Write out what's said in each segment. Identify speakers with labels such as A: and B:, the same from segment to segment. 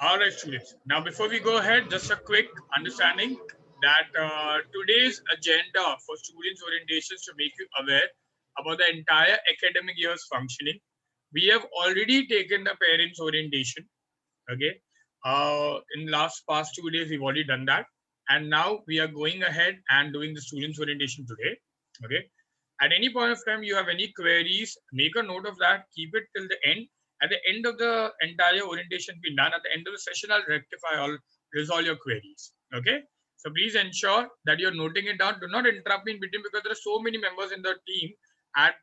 A: All right, students. Now, before we go ahead, just a quick understanding that today's agenda for students' orientations to make you aware about the entire academic year's functioning. We have already taken the parents' orientation. Okay. In last past 2 days, we've already done that, and now we are going ahead and doing the students' orientation today. Okay. At any point of time, you have any queries, make a note of that. Keep it till the end. At the end of the entire orientation being done, at the end of the session, I'll rectify all, resolve your queries. Okay. So please ensure that you're noting it down. Do not interrupt me in between because there are so many members in the team. At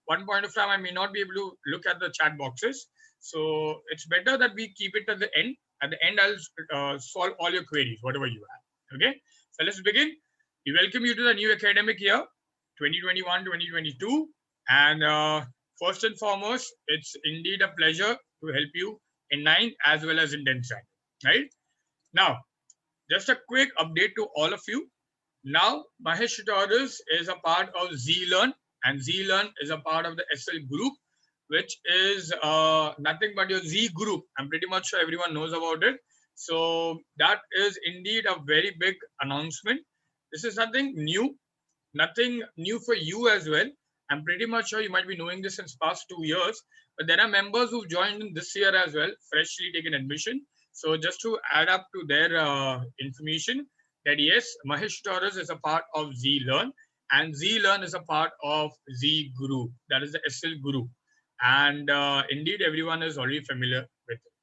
A: one point of time, I may not be able to look at the chat boxes. So it's better that we keep it at the end. At the end, I'll solve all your queries, whatever you have. Okay. So let's begin. We welcome you to the new academic year, 2021-2022. And first and foremost, it's indeed a pleasure to help you in 9th as well as in 10th standard. Right? Now, just a quick update to all of you. Now, Mahesh Tutorials is a part of ZLearn, and ZLearn is a part of the SL group, which is nothing but your Z group. I'm pretty much sure everyone knows about it. So that is indeed a very big announcement. This is nothing new for you as well. I'm pretty much sure you might be knowing this since past 2 years, but there are members who've joined in this year as well, freshly taken admission. So just to add up to their information, that yes, Mahesh Taurus is a part of ZLearn, and ZLearn is a part of Z Group, that is the SL group. And indeed, everyone is already familiar with it.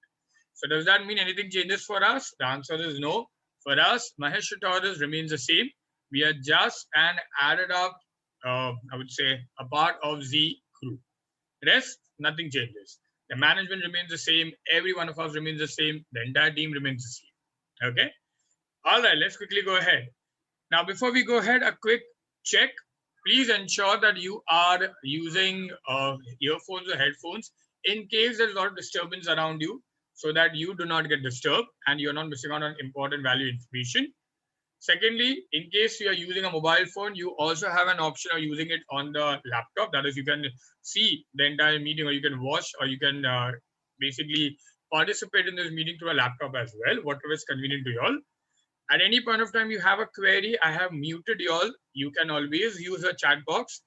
A: So does that mean anything changes for us? The answer is no. For us, Mahesh Taurus remains the same. We are just an added up, I would say, a part of Z Group. Rest, nothing changes. The management remains the same. Every one of us remains the same. The entire team remains the same. Okay. All right, let's quickly go ahead. Now, before we go ahead, a quick check. Please ensure that you are using earphones or headphones in case there's a lot of disturbance around you, so that you do not get disturbed and you're not missing out on important value information. Secondly, in case you are using a mobile phone, you also have an option of using it on the laptop. That is, you can see the entire meeting, or you can watch, or you can basically participate in this meeting through a laptop as well, whatever is convenient to you all. At any point of time you have a query, I have muted you all. You can always use a chat box.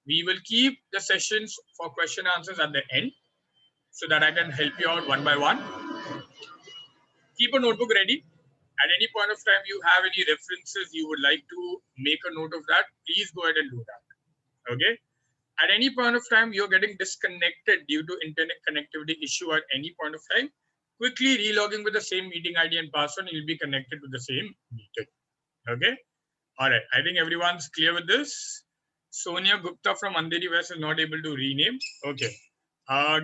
A: We will keep the sessions for question answers at the end so that I can help you out one by one. Keep a notebook ready. At any point of time you have any references you would like to make a note of that, please go ahead and do that. Okay. At any point of time you're getting disconnected due to internet connectivity issue at any point of time, quickly relogging with the same meeting ID and password, you'll be connected to the same meeting. Okay. All right. I think everyone's clear with this. Sonia Gupta from Andheri West is not able to rename. Okay.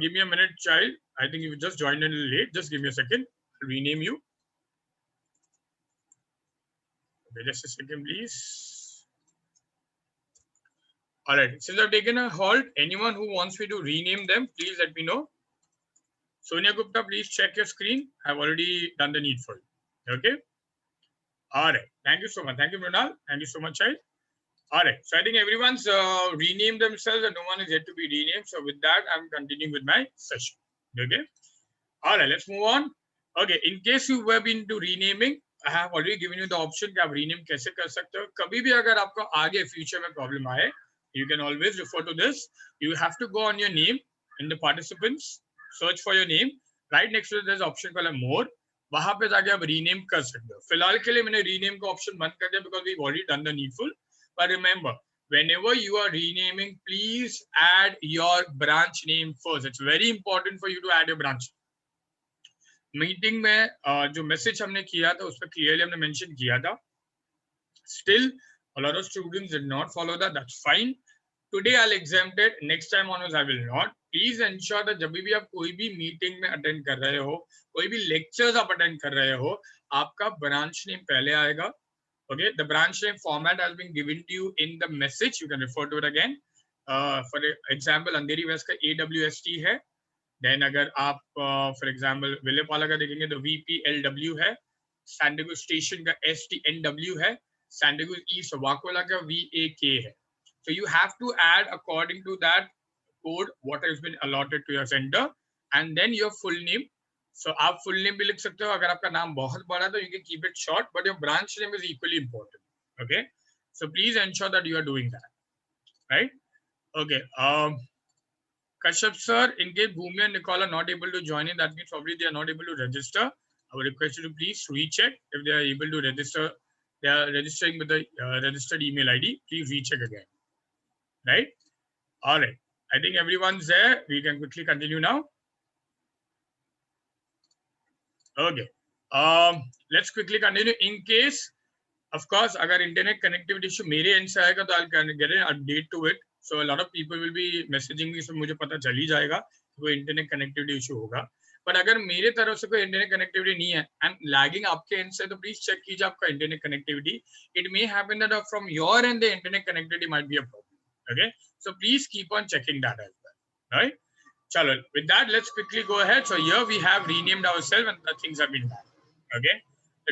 A: Give me a minute, child. I think you just joined in a little late. Just give me a second. I'll rename you. Okay, just a second, please. All right. Since I've taken a halt, anyone who wants me to rename them, please let me know. Sonia Gupta, please check your screen. I've already done the needful. Okay. All right. Thank you so much. Thank you, Mrinal. Thank you so much, child. All right. So I think everyone's renamed themselves and no one is yet to be renamed. So with that, I'm continuing with my session. Okay. All right. Let's move on. Okay. In case you were been to renaming, I have already given you the option कि आप rename कैसे कर सकते हो. कभी भी अगर आपको आगे future में problem आए, you can always refer to this. You have to go on your name in the participants, search for your name. Right next to it, there's option called more. वहां पे जाके आप rename कर सकते हो. फिलहाल के लिए मैंने rename का option बंद कर दिया because we've already done the needful. But remember, whenever you are renaming, please add your branch name first. It's very important for you to add your branch. Meeting में जो मैसेज हमने किया था उस पर क्लियरली हमने मेंशन किया था. Still, a lot of students did not follow that. That's fine. Today I'll exempt it. Next time onwards I will not. Please ensure that जब भी आप कोई भी मीटिंग में अटेंड कर रहे हो, कोई भी लेक्चर्स आप अटेंड कर रहे हो, आपका ब्रांच नेम पहले आएगा. Okay, the branch name format has been given to you in the message. You can refer to it again. For example, Andheri West का AWST है. Then अगर आप for example विलेपाला का देखेंगे तो VPLW है. San Diego Station का STNW है. San Diego East वाकोला का VAK है. So you have to add according to that code what has been allotted to your center, and then your full name So आप full name भी लिख सकते हो. अगर आपका नाम बहुत बड़ा है तो you can keep it short, but your branch name is equally important. Okay, so please ensure that you are doing that, right? Okay. Kashyap sir, in case Bhumi and Nicole are not able to join in, that means probably they are not able to register. I would request you to please recheck if they are able to register. They are registering with the registered email ID. Please recheck again. Right? All right. I think everyone's there. We can quickly continue now. Okay. Let's quickly continue. In case, of course, agar internet connectivity issue mere end se aayega, to I'll get an update to it. So a lot of people will be messaging me, so मुझे पता चल ही जाएगा कोई internet connectivity issue होगा. पर अगर मेरे तरफ से कोई इंटरनेट कनेक्टिविटी नहीं है एंड लैगिंग आपके एंड से, तो प्लीज चेक कीजिए आपका internet connectivity. It may happen that from your end the internet connectivity might be a problem. Okay, so please keep on checking that as well. Right, चलो, with that let's quickly go ahead. So here we have renamed ourselves and the things have been done. Okay,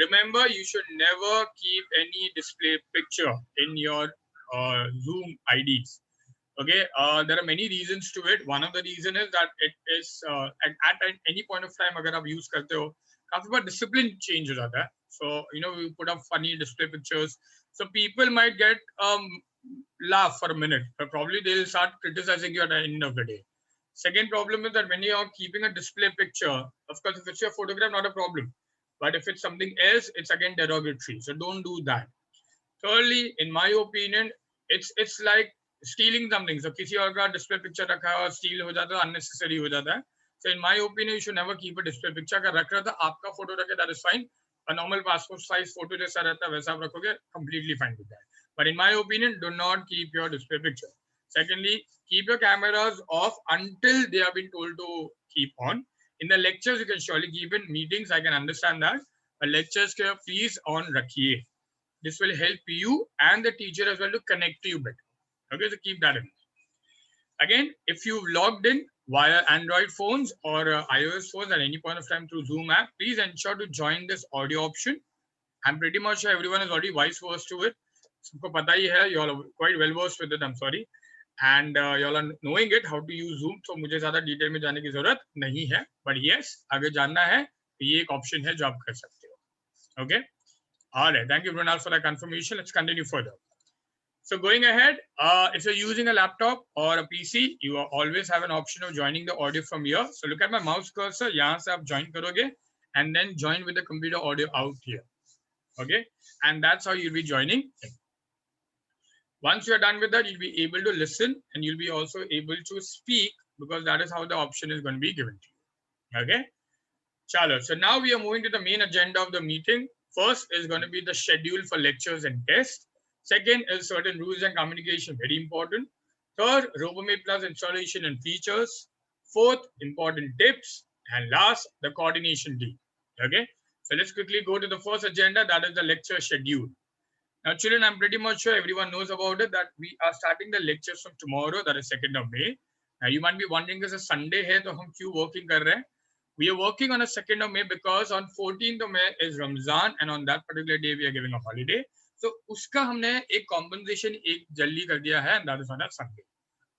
A: remember you should never keep any display picture in your Zoom IDs. Okay, there are many reasons to it. One of the reason is that it is at any point of time agar aap use karte ho, काफी बार discipline change हो जाता है. So you know, we put up funny display pictures, so people might get laugh for a minute, but probably they'll start criticizing you at the end of the day. Second problem is that when you are keeping a display picture, of course if it's your photograph, not a problem, but if it's something else, it's again derogatory, so don't do that. Thirdly, in my opinion, it's like stealing something. So किसी और का display picture रखा है और steal हो जाता है, unnecessary हो जाता है. So in my opinion, you should never keep a display picture. अगर रख रहा था आपका photo रखे, that is fine. A normal passport size photo जैसा रहता है वैसा आप रखोगे, completely fine with that. But in my opinion, do not keep your display picture. Secondly, keep your cameras off until they have been told to keep on. In the lectures, you can surely keep in. Meetings, I can understand that. But lectures, please on rakhiye. This will help you and the teacher as well to connect to you better. Okay, so keep that in. Again, if you've logged in via Android phones or iOS phones at any point of time through Zoom app, please ensure to join this audio option. I'm pretty much sure everyone is already vice versed to it. सबको पता ही है, you all are quite well versed with it. I'm sorry, and you all are knowing it how to use Zoom. So मुझे ज़्यादा detail में जाने की जरूरत नहीं है. But yes, अगर जानना है तो ये एक ऑप्शन है जो आप कर सकते हो. Okay. All right. Thank you, Brunal, for that confirmation. Let's continue further. So going ahead, if you're using a laptop or a PC, you always have an option of joining the audio from here. So look at my mouse cursor. यहाँ से आप join करोगे and then join with the computer audio out here. Okay, and that's how you'll be joining. Once you're done with that, you'll be able to listen and you'll be also able to speak, because that is how the option is going to be given to you. Okay, chalo. So now we are moving to the main agenda of the meeting. First is going to be the schedule for lectures and tests. Second is certain rules and communication, very important. Third, RoboMate Plus installation and features. Fourth, important tips. And last, the coordination team. Okay, so let's quickly go to the first agenda, that is the lecture schedule. Now, children, I'm pretty much sure everyone knows about it, that we are starting the lectures from tomorrow, that is 2nd of May. Now, you might be wondering, this is Sunday hai, to hum kyun working kar rahe hain? We are working on a 2nd of May because on 14th of May is Ramzan, and on that particular day we are giving a holiday. So uska humne ek compensation ek jaldi kar diya hai, and that is on a Sunday.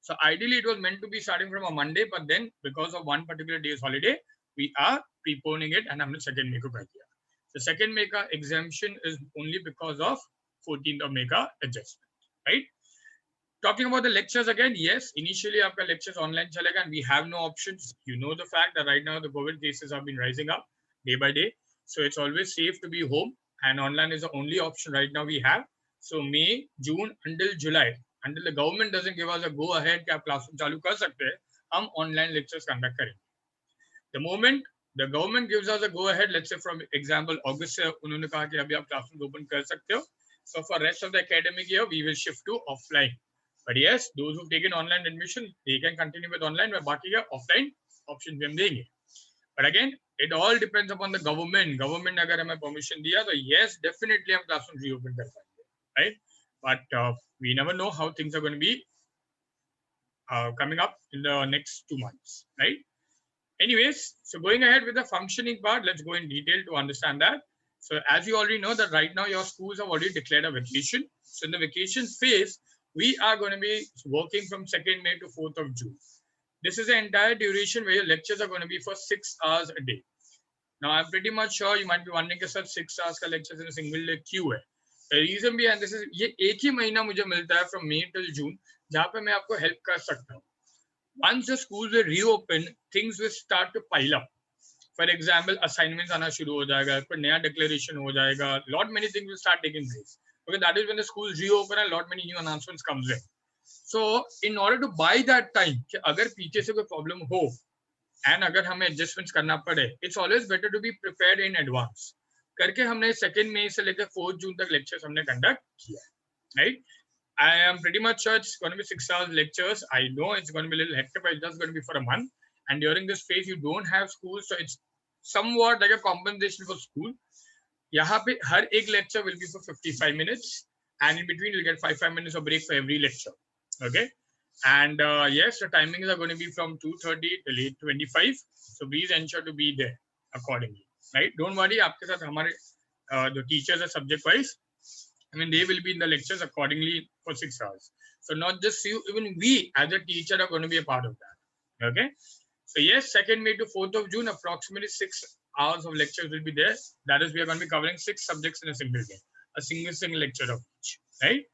A: So ideally it was meant to be starting from a Monday, but then because of one particular day's holiday, we are preponing it and हमने 2nd May को कर दिया. So 2nd May का exemption is only because of 14th of May का adjustment, right? Talking about the lectures again, yes, initially आपका lectures online चलेगा and we have no options. You know the fact that right now the COVID cases have been rising up day by day. So it's always safe to be home, and online is the only option right now we have. So May, June until July, until the government doesn't give us a go ahead कि आप classroom चालू कर सकते हैं, हम online lectures conduct करेंगे. The moment the government gives us a go ahead, let's say from example August से उन्होंने कहा कि अभी आप classroom open कर सकते हो. So for rest of the academic year, we will shift to offline. But yes, those who've taken online admission, they can continue with online, but बाकी का offline option भी हम देंगे. But again, it all depends upon the government. Government अगर हमें permission दिया, तो yes, definitely हम classroom reopen कर पाएंगे, right? But we never know how things are going to be coming up in the next 2 months, right? Anyways, so going ahead with the functioning part, let's go in detail to understand that. So as you already know that right now your schools have already declared a vacation. So in the vacation phase, we are going to be working from 2nd May to 4th of June. This is the entire duration where your lectures are going to be for 6 hours a day. Now I'm pretty much sure you might be wondering कि sir 6 hours का lectures in a single day क्यों है? The reason behind this is ये एक ही महीना मुझे मिलता है from May till June जहाँ पे मैं आपको help कर सकता हूँ. Once the schools will reopen, things will start to pile up. For example, assignments आना शुरू हो जाएगा, कोई नया declaration हो जाएगा, lot many things will start taking place. Okay, that is when the schools reopen and lot many new announcements comes in. So in order to buy that time कि अगर पीछे से कोई problem हो and अगर हमें adjustments करना पड़े, it's always better to be prepared in advance. करके हमने 2 May से लेकर 4 June तक lectures हमने conduct किया, right? I am pretty much sure it's going to be 6 hours lectures. I know it's going to be a little hectic, but it's just going to be for a month. And during this phase, you don't have school, so it's somewhat like a compensation for school. यहाँ पे हर एक lecture will be for 55 minutes, and in between you'll get 5 minutes of break for every lecture. Okay, and yes, the timings are going to be from 2:30 till 8:25. So please ensure to be there accordingly. Right? Don't worry, आपके साथ हमारे the teachers are subject wise. I mean, they will be in the lectures accordingly for 6 hours. So not just you, even we as a teacher are going to be a part of that. Okay. So yes, 2nd May to 4th of June, approximately 6 hours of lectures will be there. That is, we are going to be covering 6 subjects in a single day, a single lecture of each. Right.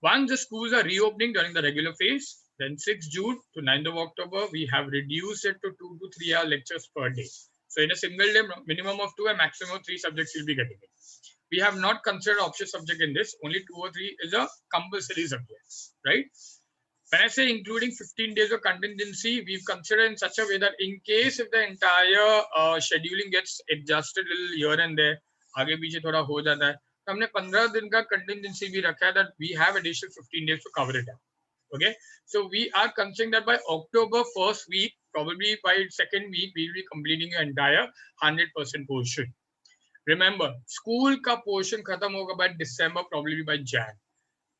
A: Once the schools are reopening during the regular phase, then 6th June to 9th of October, we have reduced it to 2 to 3 hour lectures per day. So in a single day, minimum of 2 and maximum of 3 subjects you'll be getting it. We have not considered option subject in this. Only 2 or 3 is a compulsory subject, right? When I say including 15 days of contingency, we've considered in such a way that in case if the entire scheduling gets adjusted a little here and there, आगे पीछे थोड़ा हो जाता है, तो हमने 15 दिन का contingency भी रखा है that we have additional 15 days to cover it up. Okay, so we are considering that by October 1st week, probably by 2nd week, we will be completing your entire 100% portion. Remember, school ka portion khatam hoga by December, probably by Jan.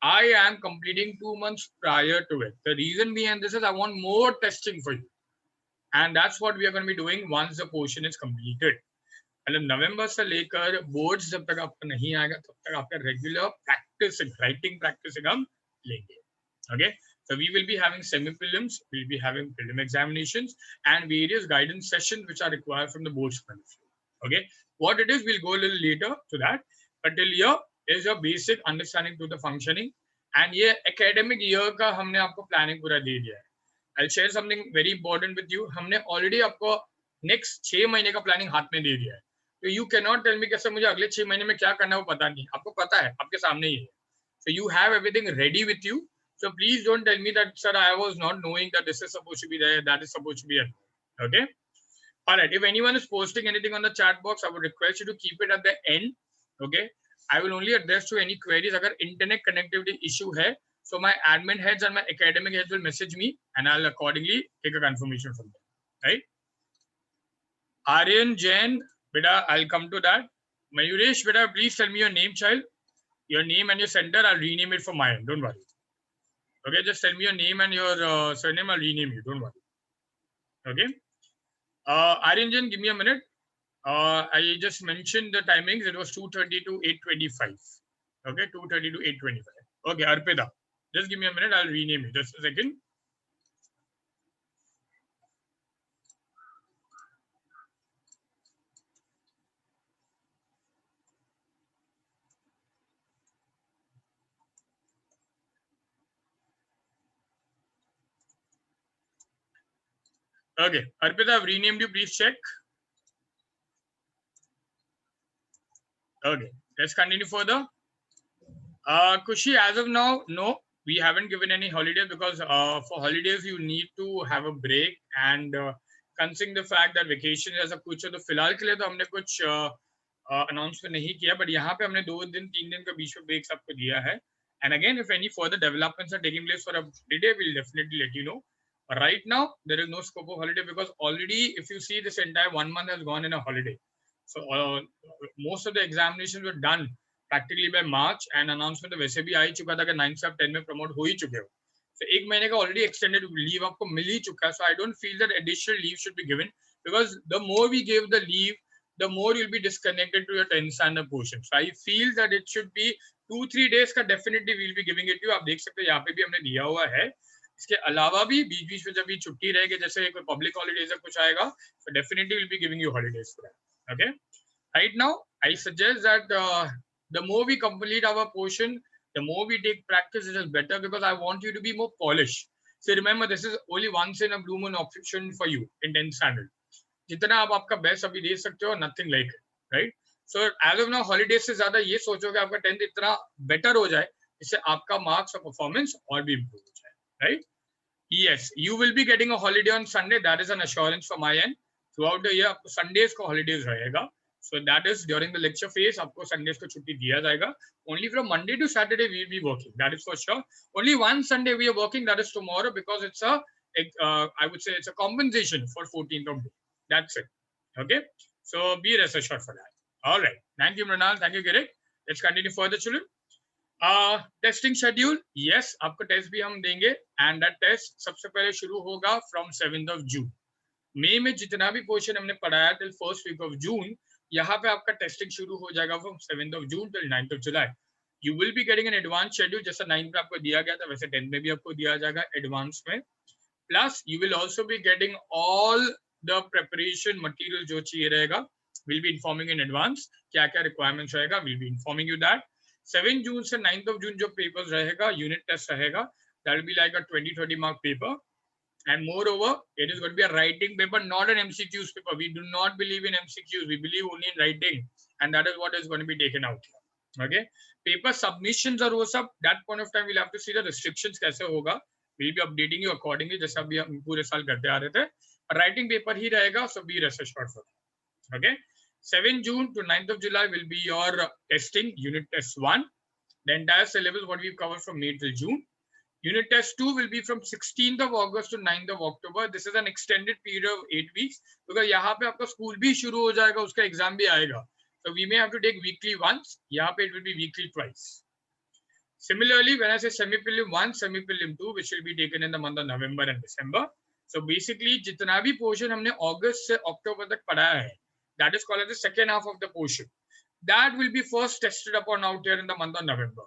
A: I am completing 2 months prior to it. The reason behind this is I want more testing for you. And that's what we are going to be doing once the portion is completed. मतलब नवंबर से लेकर boards जब तक आपका नहीं आएगा तब तक आपका रेगुलर प्रैक्टिस राइटिंग प्रैक्टिस हम लेंगे. Okay, so we will be having semi-prelims, we'll be having prelim examinations and various guidance sessions which are required from the board's point of view. Okay, what it is, we'll go a little later to that, but till here is a basic understanding to the functioning. And ये academic year का हमने आपको planning पूरा दे दिया है. I'll share something very important with you. हमने already आपको next 6 महीने का planning हाथ में दे दिया है. तो you cannot tell me कि सर मुझे अगले 6 महीने में क्या करना है वो पता नहीं. आपको पता है, आपके सामने ही है. So you have everything ready with you. So please don't tell me that, sir, I was not knowing that this is supposed to be there, that is supposed to be there. Okay. All right. If anyone is posting anything on the chat box, I would request you to keep it at the end. Okay. I will only address to any queries. Agar internet connectivity issue hai, so my admin heads and my academic heads will message me and I'll accordingly take a confirmation from them. Right. Aryan Jain, beta, I'll come to that. Mayuresh, beta, please tell me your name, child. Your name and your center. I'll rename it for mine. Don't worry. Okay, just tell me your name and your surname. I'll rename you. Don't worry. Okay. Aryanjan, give me a minute. I just mentioned the timings. It was 2:30 to 8:25. Okay, 2:30 to 8:25. Okay, Arpita, just give me a minute. I'll rename you. Just a second. Okay, Arpita, I've renamed you. Please check. Okay, let's continue further. Kushi, as of now, no, we haven't given any holiday because for holidays you need to have a break and considering the fact that vacation ऐसा कुछ है तो फिलहाल के लिए तो हमने कुछ announcement नहीं किया, but यहाँ पे हमने 2 दिन 3 दिन का बीच में break सबको दिया है. And again, if any further developments are taking place for a holiday, we'll definitely let you know. But right now, there is no scope of holiday because already, if you see, this entire 1 month has gone in a holiday. So most of the examinations were done practically by March and announcement तो वैसे भी आ ही चुका था कि 9 से 10 में promote हो ही चुके हो. So 1 महीने का already extended leave आपको मिल ही चुका है. So I don't feel that additional leave should be given because the more we give the leave, the more you'll be disconnected to your 10th standard portion. So I feel that it should be 2-3 days का definitely we'll be giving it to you. आप देख सकते हैं यहाँ पे भी हमने दिया हुआ है. इसके अलावा भी बीच-बीच में जब भी छुट्टी रहेगी जैसे कोई public holidays या कुछ आएगा, so definitely we'll be giving you holidays for that. Okay. Right now, I suggest that the more we complete our portion, the more we take practice, it is better because I want you to be more polished. So remember, this is only once in a blue moon option for you in 10th standard. जितना आप आपका best अभी दे सकते हो, nothing like it, right? So as of now holiday से ज्यादा ये सोचो कि आपका 10th इतना बेटर हो जाए, इससे आपका मार्क्स और परफॉर्मेंस और भी इम्प्रूव हो जाए, right? Yes, you will be getting a holiday on Sunday. That is an assurance from my end. Throughout the year, आपको Sundays को holidays रहेगा. So that is during the lecture phase, आपको Sundays को छुट्टी दिया जाएगा. Only from Monday to Saturday we will be working. That is for sure. Only one Sunday we are working. That is tomorrow because it's a, I would say it's a compensation for 14th of May. That's it. Okay. So be rest assured for that. All right. Thank you, Mrinal. Thank you, Girik. Let's continue further, children. Testing schedule, yes आपको test भी हम देंगे and that test सबसे पहले शुरू होगा from 7th of June. मई में जितना भी पोर्शन हमने पढ़ाया till first week of June, यहाँ पे आपका टेस्टिंग शुरू हो जाएगा from 7th of June till 9th of July. You will be getting an advance schedule, जैसा 9th में आपको दिया गया था वैसे 10th में भी आपको दिया जाएगा एडवांस में. Plus you will also be getting all the preparation material जो चाहिए रहेगा. Will be informing in advance क्या क्या रिक्वायरमेंट्स रहेगा. Will be informing you that. 7 जून से 9th of June जो पेपर्स रहेगा, यूनिट टेस्ट रहेगा, that will be like a 20-30 mark paper, and moreover it is going to be a writing paper, not an MCQs paper. We do not believe in MCQs, we believe only in writing, and that is what is going to be taken out here. Okay, paper submissions और वो सब that point of time we'll have to see the restrictions कैसे होगा. We'll be updating you accordingly, जैसे अभी हम पूरे साल करते आ रहे थे. Writing paper ही रहेगा, so be rest assured for that. Okay. 7 June to 9th of July will be your testing, unit test 1. The entire syllabus what we've covered from May till June. Unit test 2 will be from 16th of August to 9th of October. This is an extended period of 8 weeks because यहाँ पे आपका school भी शुरू हो जाएगा, उसका exam भी आएगा. So we may have to take weekly once. यहाँ पे it will be weekly twice. Similarly, when I say semi-prelim 1, semi-prelim 2, which will be taken in the month of November and December. So basically, जितना भी portion हमने August से October तक पढ़ाया है, that is called as the second half of the portion. That will be first tested upon out here in the month of November.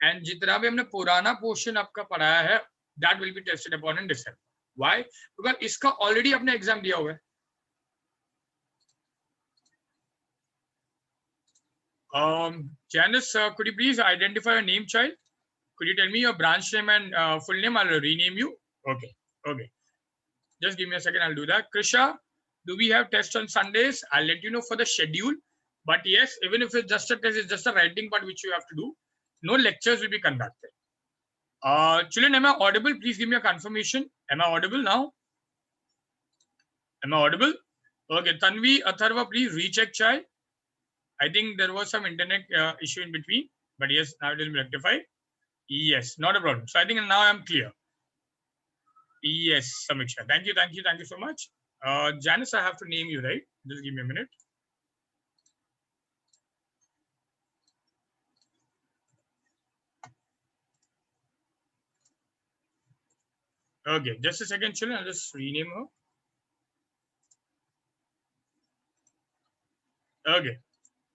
A: And जितना भी हमने पुराना portion आपका पढ़ाया है, that will be tested upon in December. Why? Because इसका already अपने exam दिया हुआ है. Janice, could you please identify your name, child? Could you tell me your branch name and full name? I'll rename you. Okay. Okay. Just give me a second. I'll do that. Krisha, do we have tests on Sundays? I'll let you know for the schedule. But yes, even if it's just a test, it's just a writing part which you have to do. No lectures will be conducted. Children, am I audible? Please give me a confirmation. Am I audible now? Am I audible? Okay. Tanvi, Atharva, please recheck, child. I think there was some internet issue in between. But yes, now it is rectified. Yes, not a problem. So I think now I'm clear. Yes, Samiksha. Thank you, thank you, thank you so much. Janice, I have to name you, right? Just give me a minute. Okay, just a second, children. I'll just rename her. Okay.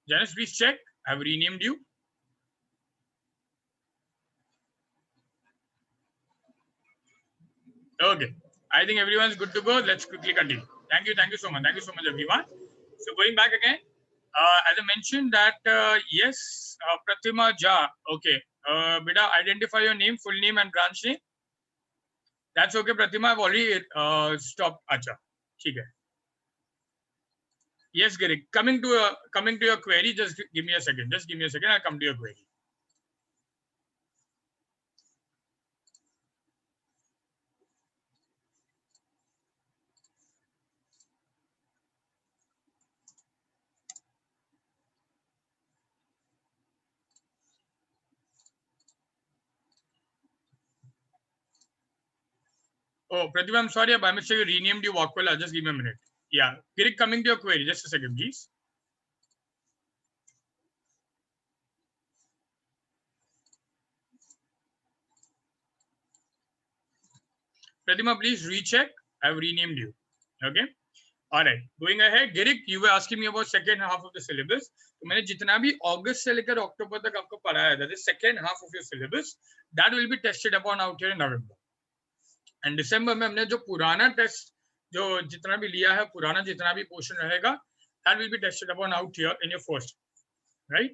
A: Janice, please check. I've renamed you. Okay. I think everyone's good to go. Let's quickly continue. Thank you so much. Thank you so much, everyone. So going back again, as I mentioned that, yes, Pratima Jha. Okay. Beta, identify your name, full name and branch name. That's okay, Pratima. I've already stopped. Acha. Okay. Yes, Gary. Coming to your query, just give me a second. Just give me a second. I'll come to your query. Oh, Pratima, I'm sorry. By mistake, renamed you Walkwell. Just give me a minute. Yeah. Gary, coming to your query. Just a second, please. Pratima, please recheck. I've renamed you. Okay. All right. Going ahead, Girik, you were asking me about second half of the syllabus. तो मैंने जितना भी अगस्त से लेकर अक्टूबर तक आपको पढ़ाया था, the second half of your syllabus, that will be tested upon out here in November. And December में हमने जो पुराना टेस्ट जो जितना भी लिया है, पुराना जितना भी पोर्शन रहेगा, That will be tested upon out here in your first, right?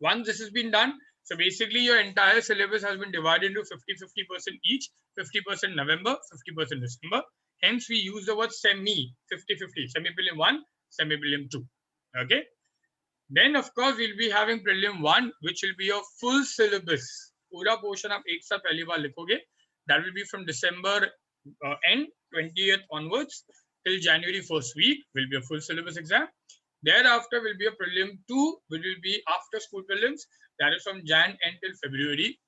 A: Once this has been done, so basically your entire syllabus has been divided into 50-50% each, 50% November, 50% December. Hence, we use the word semi, 50-50, semi-prelim 1, semi-prelim 2. Okay. Then, of course, we'll be having prelim 1, which will be your full syllabus. पूरा portion आप एक साथ पहली बार लिखोगे. That will be from December end 20th onwards till January 1st week will be a full syllabus exam. Thereafter will be a prelim 2, which will be after school prelims. That is from Jan until February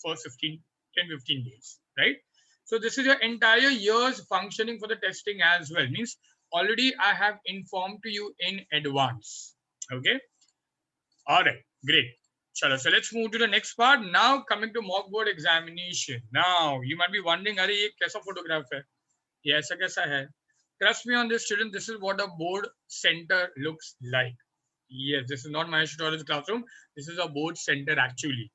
A: for 10-15 days, right? So this is your entire year's functioning for the testing as well. Means already I have informed to you in advance. Okay. All right. Great. Chalo, so let's move to the next part. Now coming to mock board examination. Now you might be wondering, अरे ये कैसा photograph है? ये ऐसा कैसा है? Trust me on this, student. This is what a board center looks like. Yes, this is not my tutorial classroom. This is a board center actually.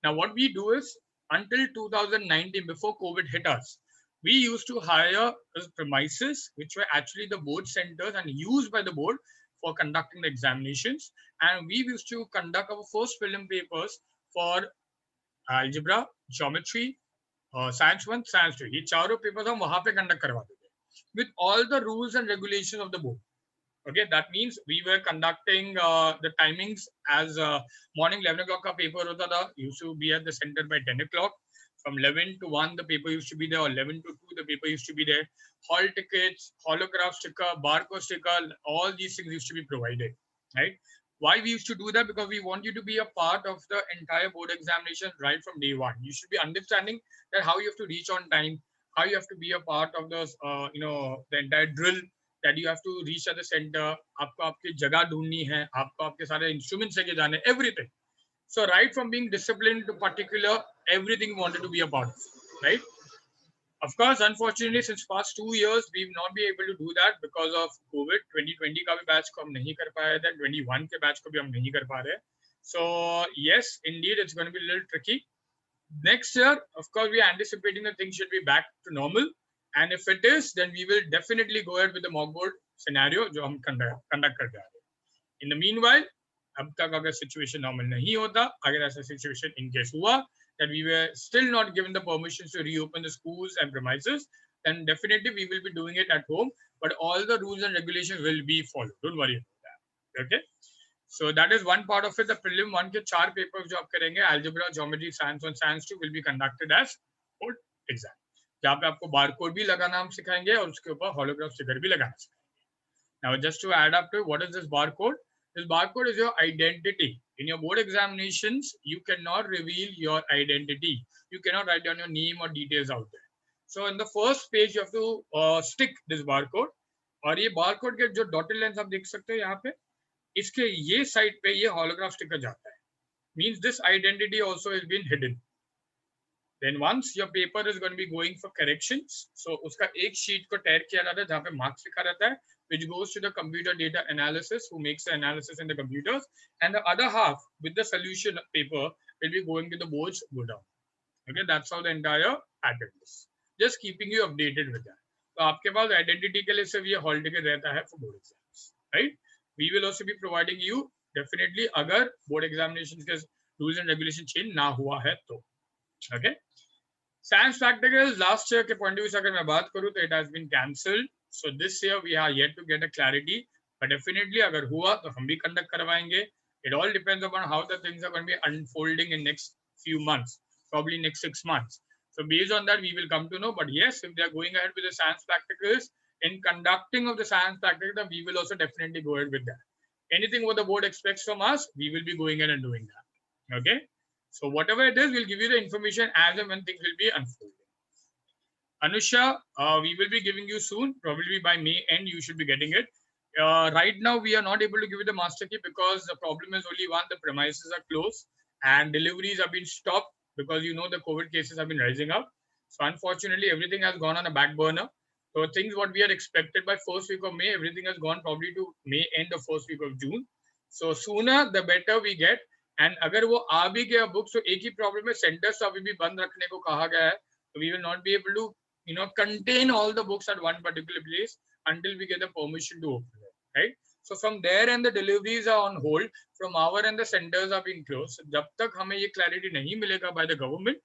A: Now, what we do is until 2019, before COVID hit us, we used to hire premises, which were actually the board centers and used by the board for conducting the examinations. And we used to conduct our first prelim papers for algebra, geometry, science 1, science 2. ये चारों papers हम वहाँ पे conduct करवाते थे with all the rules and regulations of the board. Okay, that means we were conducting the timings as morning 11 o'clock का paper होता था, used to be at the center by 10 o'clock. From 11 to 1 the paper used to be there, or 11 to 2 the paper used to be there. Hall tickets, holograph sticker, barcode sticker, all these things used to be provided, right? Why we used to do that? Because we want you to be a part of the entire board examination right from day one. You should be understanding that how you have to reach on time, how you have to be a part of the the entire drill, that you have to reach at the center. आपको आपकी जगह ढूंढनी है, आपको आपके सारे instruments लेके जाने, everything. So right from being disciplined to particular, everything we wanted to be a part of, right? Of course, unfortunately, since past 2 years, we've not been able to do that because of COVID. 2020 का भी batch को हम नहीं कर पाए थे, 21 के batch को भी हम नहीं कर पा रहे. So yes, indeed, it's going to be a little tricky. Next year, of course, we are anticipating that things should be back to normal. And if it is, then we will definitely go ahead with the mock board scenario जो हम conduct कर रहे हैं. In the meanwhile, अब तक अगर situation normal नहीं होता, अगर ऐसा situation in case हुआ that we were still not given the permissions to reopen the schools and premises, then definitely we will be doing it at home. But all the rules and regulations will be followed. Don't worry about that. Okay. So that is one part of it. The prelim 1 के 4 papers जो आप करेंगे, algebra, geometry, science 1, science 2 will be conducted as board exam. जहाँ पे आपको barcode भी लगाना हम सिखाएंगे और उसके ऊपर holograph sticker भी लगाना सिखाएंगे. Now just to add up to what is this barcode? This barcode is your identity. In your board examinations, you cannot reveal your identity. You cannot write down your name or details out there. So in the first page, you have to stick this barcode. और ये barcode के जो dotted lines आप देख सकते हो यहाँ पे, इसके ये side पे ये holograph sticker जाता है. Means this identity also has been hidden. Then once your paper is going to be going for corrections, so उसका एक sheet को tear किया जाता है जहाँ पे marks लिखा रहता है, which goes to the computer data analysis, who makes the analysis in the computers, and the other half with the solution paper will be going to the boards go down. Okay, that's how the entire pattern is. Just keeping you updated with that. तो आपके पास identity के लिए सिर्फ ये hall ticket रहता है for board exams, right? We will also be providing you definitely अगर board examinations के rules and regulations change ना हुआ है तो. Okay. Science practicals last year के point of view से अगर मैं बात करूँ तो it has been cancelled. So this year we are yet to get a clarity. But definitely अगर हुआ तो हम भी conduct करवाएंगे. It all depends upon how the things are going to be unfolding in next few months, probably next 6 months. So based on that we will come to know. But yes, if they are going ahead with the science practicals, in conducting of the science practicals, we will also definitely go ahead with that. Anything what the board expects from us, we will be going ahead and doing that. Okay. So whatever it is, we'll give you the information as and when things will be unfolding. Anusha, we will be giving you soon, probably by May end, you should be getting it. Right now, we are not able to give you the master key because the problem is only one, the premises are closed and deliveries have been stopped because you know the COVID cases have been rising up. So unfortunately, everything has gone on a back burner. So things what we had expected by first week of May, everything has gone probably to May end of first week of June. So sooner the better we get. And अगर वो आ भी गया books, तो एक ही problem है, centers तो अभी भी बंद रखने को कहा गया है. So we will not be able to contain all the books at one particular place until we get the permission to open it, right? So from there and the deliveries are on hold. From our end, the centers are being closed. So जब तक हमें ये clarity नहीं मिलेगा by the government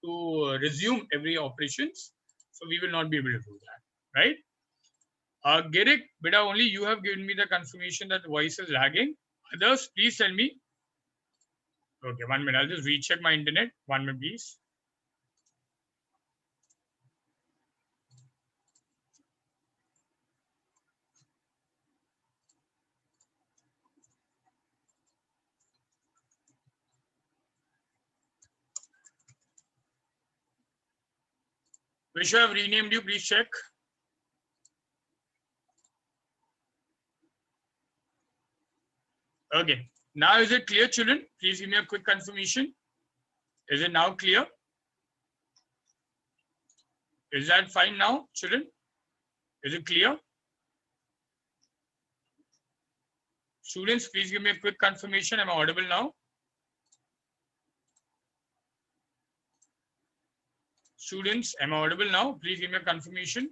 A: to resume every operations, so we will not be able to do that, right? Girik, beta, only you have given me the confirmation that the voice is lagging. Others, please tell me. Okay, 1 minute. I'll just recheck my internet. 1 minute, please. Which I have renamed you, please check. Okay. Now is it clear, children? Please give me a quick confirmation. Is it now clear? Is that fine now, children? Is it clear? Students, please give me a quick confirmation. Am I audible now? Students, am I audible now? Please give me a confirmation.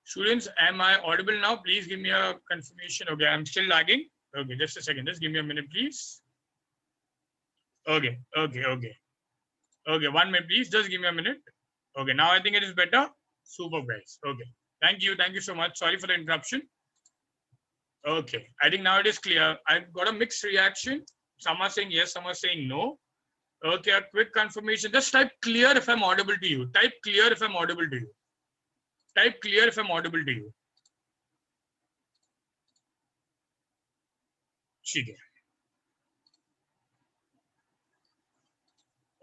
A: Students, am I audible now? Please give me a confirmation. Okay, I'm still lagging. Okay, just a second. Just give me a minute, please. Okay. 1 minute, please. Just give me a minute. Okay, now I think it is better. Super, guys. Okay. Thank you so much. Sorry for the interruption. Okay, I think now it is clear. I've got a mixed reaction. Some are saying yes, some are saying no. Okay, a quick confirmation. Just type clear if I'm audible to you. Type clear if I'm audible to you. Type clear if I'm audible to you.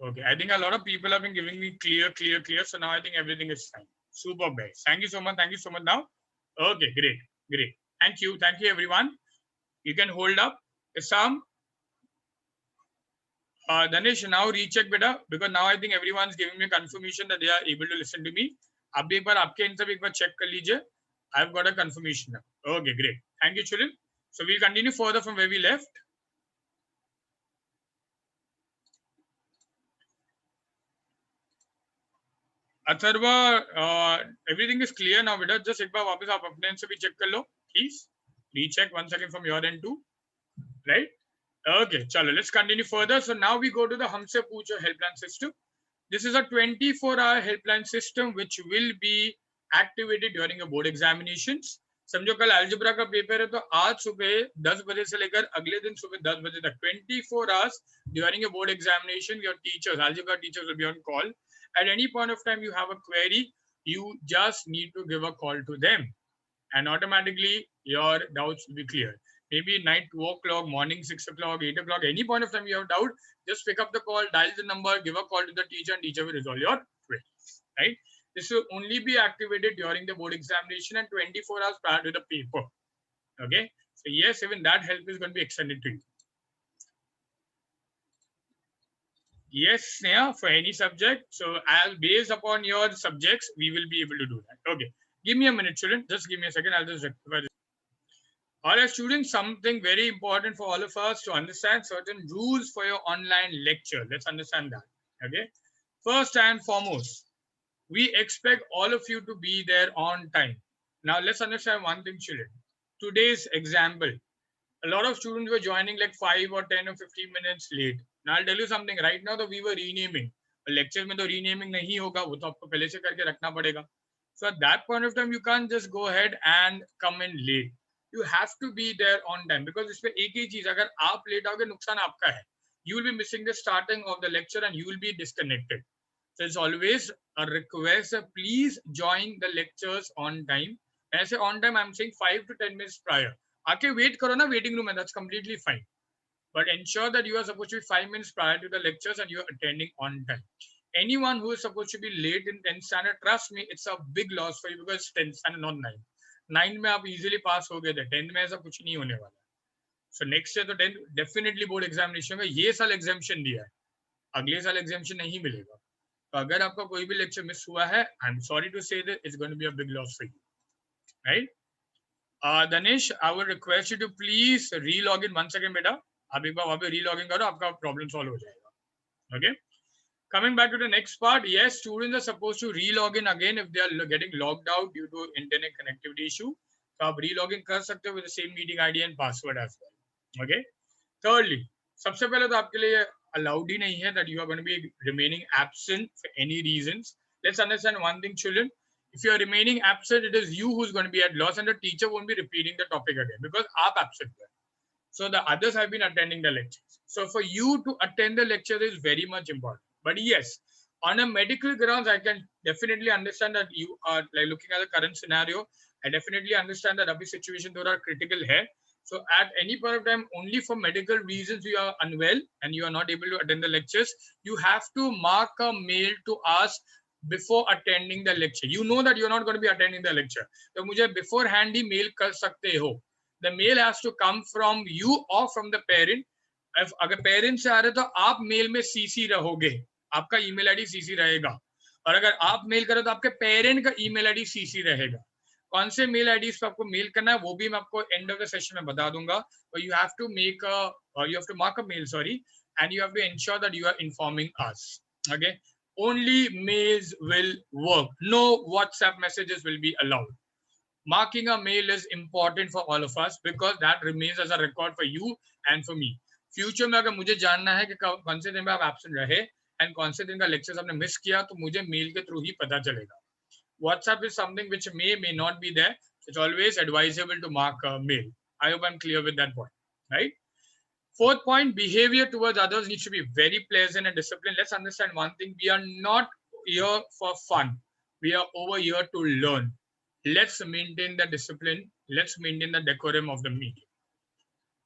A: Okay, I think a lot of people have been giving me clear. So now I think everything is fine. Super, guys. Thank you so much. Now. Okay, great. Thank you everyone. You can hold up. Isam, Danish, now recheck beta, because now I think everyone's giving me confirmation that they are able to listen to me. आप एक बार आपके इन सब एक बार check कर लीजिए. I've got a confirmation now. Okay, great. Thank you, children. So we'll continue further from where we left. Atharva, everything is clear now, beta. Just एक बार वापस आप अपने end से भी check कर लो, please. Recheck once again from your end too, right? Okay, chalo, let's continue further. So now we go to the Humse Poocho helpline system. This is a 24-hour helpline system which will be activated during your board examinations. समझो कल algebra का paper है तो आज सुबह 10 बजे से लेकर अगले दिन सुबह 10 बजे तक 24 hours during your board examination, your teachers, algebra teachers will be on call. At any point of time you have a query, you just need to give a call to them and automatically your doubts will be clear. Maybe night 2 o'clock, morning 6 o'clock, 8 o'clock, any point of time you have doubt, just pick up the call, dial the number, give a call to the teacher, and teacher will resolve your queries, right? This will only be activated during the board examination and 24 hours prior to the paper, okay? So yes, even that help is going to be extended to you. Yes, Sneha, for any subject. So as based upon your subjects, we will be able to do that. Okay, give me a minute, children. Just give me a second. I'll just rectify this. All right, students, something very important for all of us to understand certain rules for your online lecture. Let's understand that. Okay. First and foremost, we expect all of you to be there on time. Now, let's understand one thing, children. Today's example, a lot of students were joining like 5 or 10 or 15 minutes late. Now, I'll tell you something. Right now, that we were renaming. Lecture में तो renaming नहीं होगा, वो तो आपको पहले से करके रखना पड़ेगा. So at that point of time, you can't just go ahead and come in late. You have to be there on time because इसमें एक ही चीज, अगर आप late आओगे नुकसान आपका है. You will be missing the starting of the lecture and you will be disconnected. So it's always a request, please join the lectures on time. And I say on time, I'm saying 5 to 10 minutes prior. आके wait करो ना waiting room, and that's completely fine. But ensure that you are supposed to be 5 minutes prior to the lectures and you are attending on time. Anyone who is supposed to be late in 10th standard, trust me, it's a big loss for you because it's 10th standard, not 9. 9 में आप easily pass हो गए थे, 10th में ऐसा कुछ नहीं होने वाला. So next year तो 10th definitely board examination में ये साल exemption दिया है, अगले साल exemption नहीं मिलेगा. तो अगर आपका कोई भी lecture miss हुआ है, I'm sorry to say that it's going to be a big loss for you, right? Danish, I would request you to please re-log in 1 second बेटा. आप एक बार वहाँ पे re-log in करो, आपका problem solve हो जाएगा. Okay. Coming back to the next part, yes, students are supposed to re-log in again if they are getting logged out due to internet connectivity issue. So आप re-log in कर सकते हो with the same meeting ID and password as well. Okay. Thirdly, सबसे पहले तो आपके लिए allowed ही नहीं है that you are going to be remaining absent for any reasons. Let's understand one thing, children. If you are remaining absent, it is you who's going to be at loss, and the teacher won't be repeating the topic again because आप absent were. So the others have been attending the lectures. So for you to attend the lecture is very much important. But yes, on a medical grounds, I can definitely understand that you are like looking at the current scenario. I definitely understand that every situation there are critical here. So at any point of time, only for medical reasons you are unwell and you are not able to attend the lectures, you have to mark a mail to us before attending the lecture. You know that you're not going to be attending the lecture. So मुझे beforehand ही mail कर सकते हो. The mail has to come from you or from the parent. If अगर parents से आ रहे तो आप mail में CC रहोगे, आपका email ID CC रहेगा. और अगर आप mail करो तो आपके parent का email ID CC रहेगा. कौन से मेल आईडीज पे आपको मेल करना है वो भी मैं आपको एंड ऑफ द सेशन में बता दूंगा. But you have to make a, or you have to mark a mail, sorry, and you have to ensure that you are informing us. Okay, only mails will work. No WhatsApp messages will be allowed. Marking a mail is important for all of us because that remains as a record for you and for me. Future में अगर मुझे जानना है कि कौन से दिन में आप एब्सेंट रहे एंड कौन से दिन का लेक्चर आपने मिस किया तो मुझे मेल के थ्रू ही पता चलेगा. WhatsApp is something which may not be there. So it's always advisable to mark a mail. I hope I'm clear with that point, right? Fourth point, behavior towards others needs to be very pleasant and disciplined. Let's understand one thing. We are not here for fun. We are over here to learn. Let's maintain the discipline. Let's maintain the decorum of the meeting.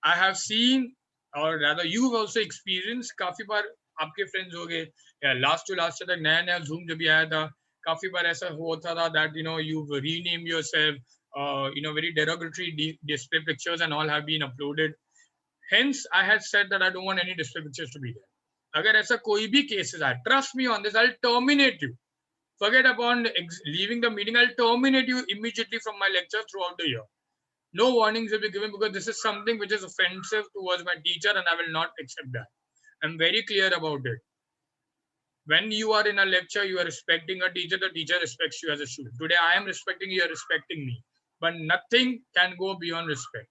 A: I have seen, or rather you've also experienced, काफी बार आपके friends हो गए, last to last तक नया नया Zoom जब भी आया था, काफी बार ऐसा होता था that you've renamed yourself, very derogatory display pictures and all have been uploaded. Hence, I had said that I don't want any display pictures to be there. अगर ऐसा कोई भी cases आए, trust me on this, I'll terminate you. Forget upon leaving the meeting, I'll terminate you immediately from my lecture throughout the year. No warnings will be given because this is something which is offensive towards my teacher and I will not accept that. I'm very clear about it. When you are in a lecture, you are respecting a teacher, the teacher respects you as a student. Today, I am respecting you, you are respecting me. But nothing can go beyond respect.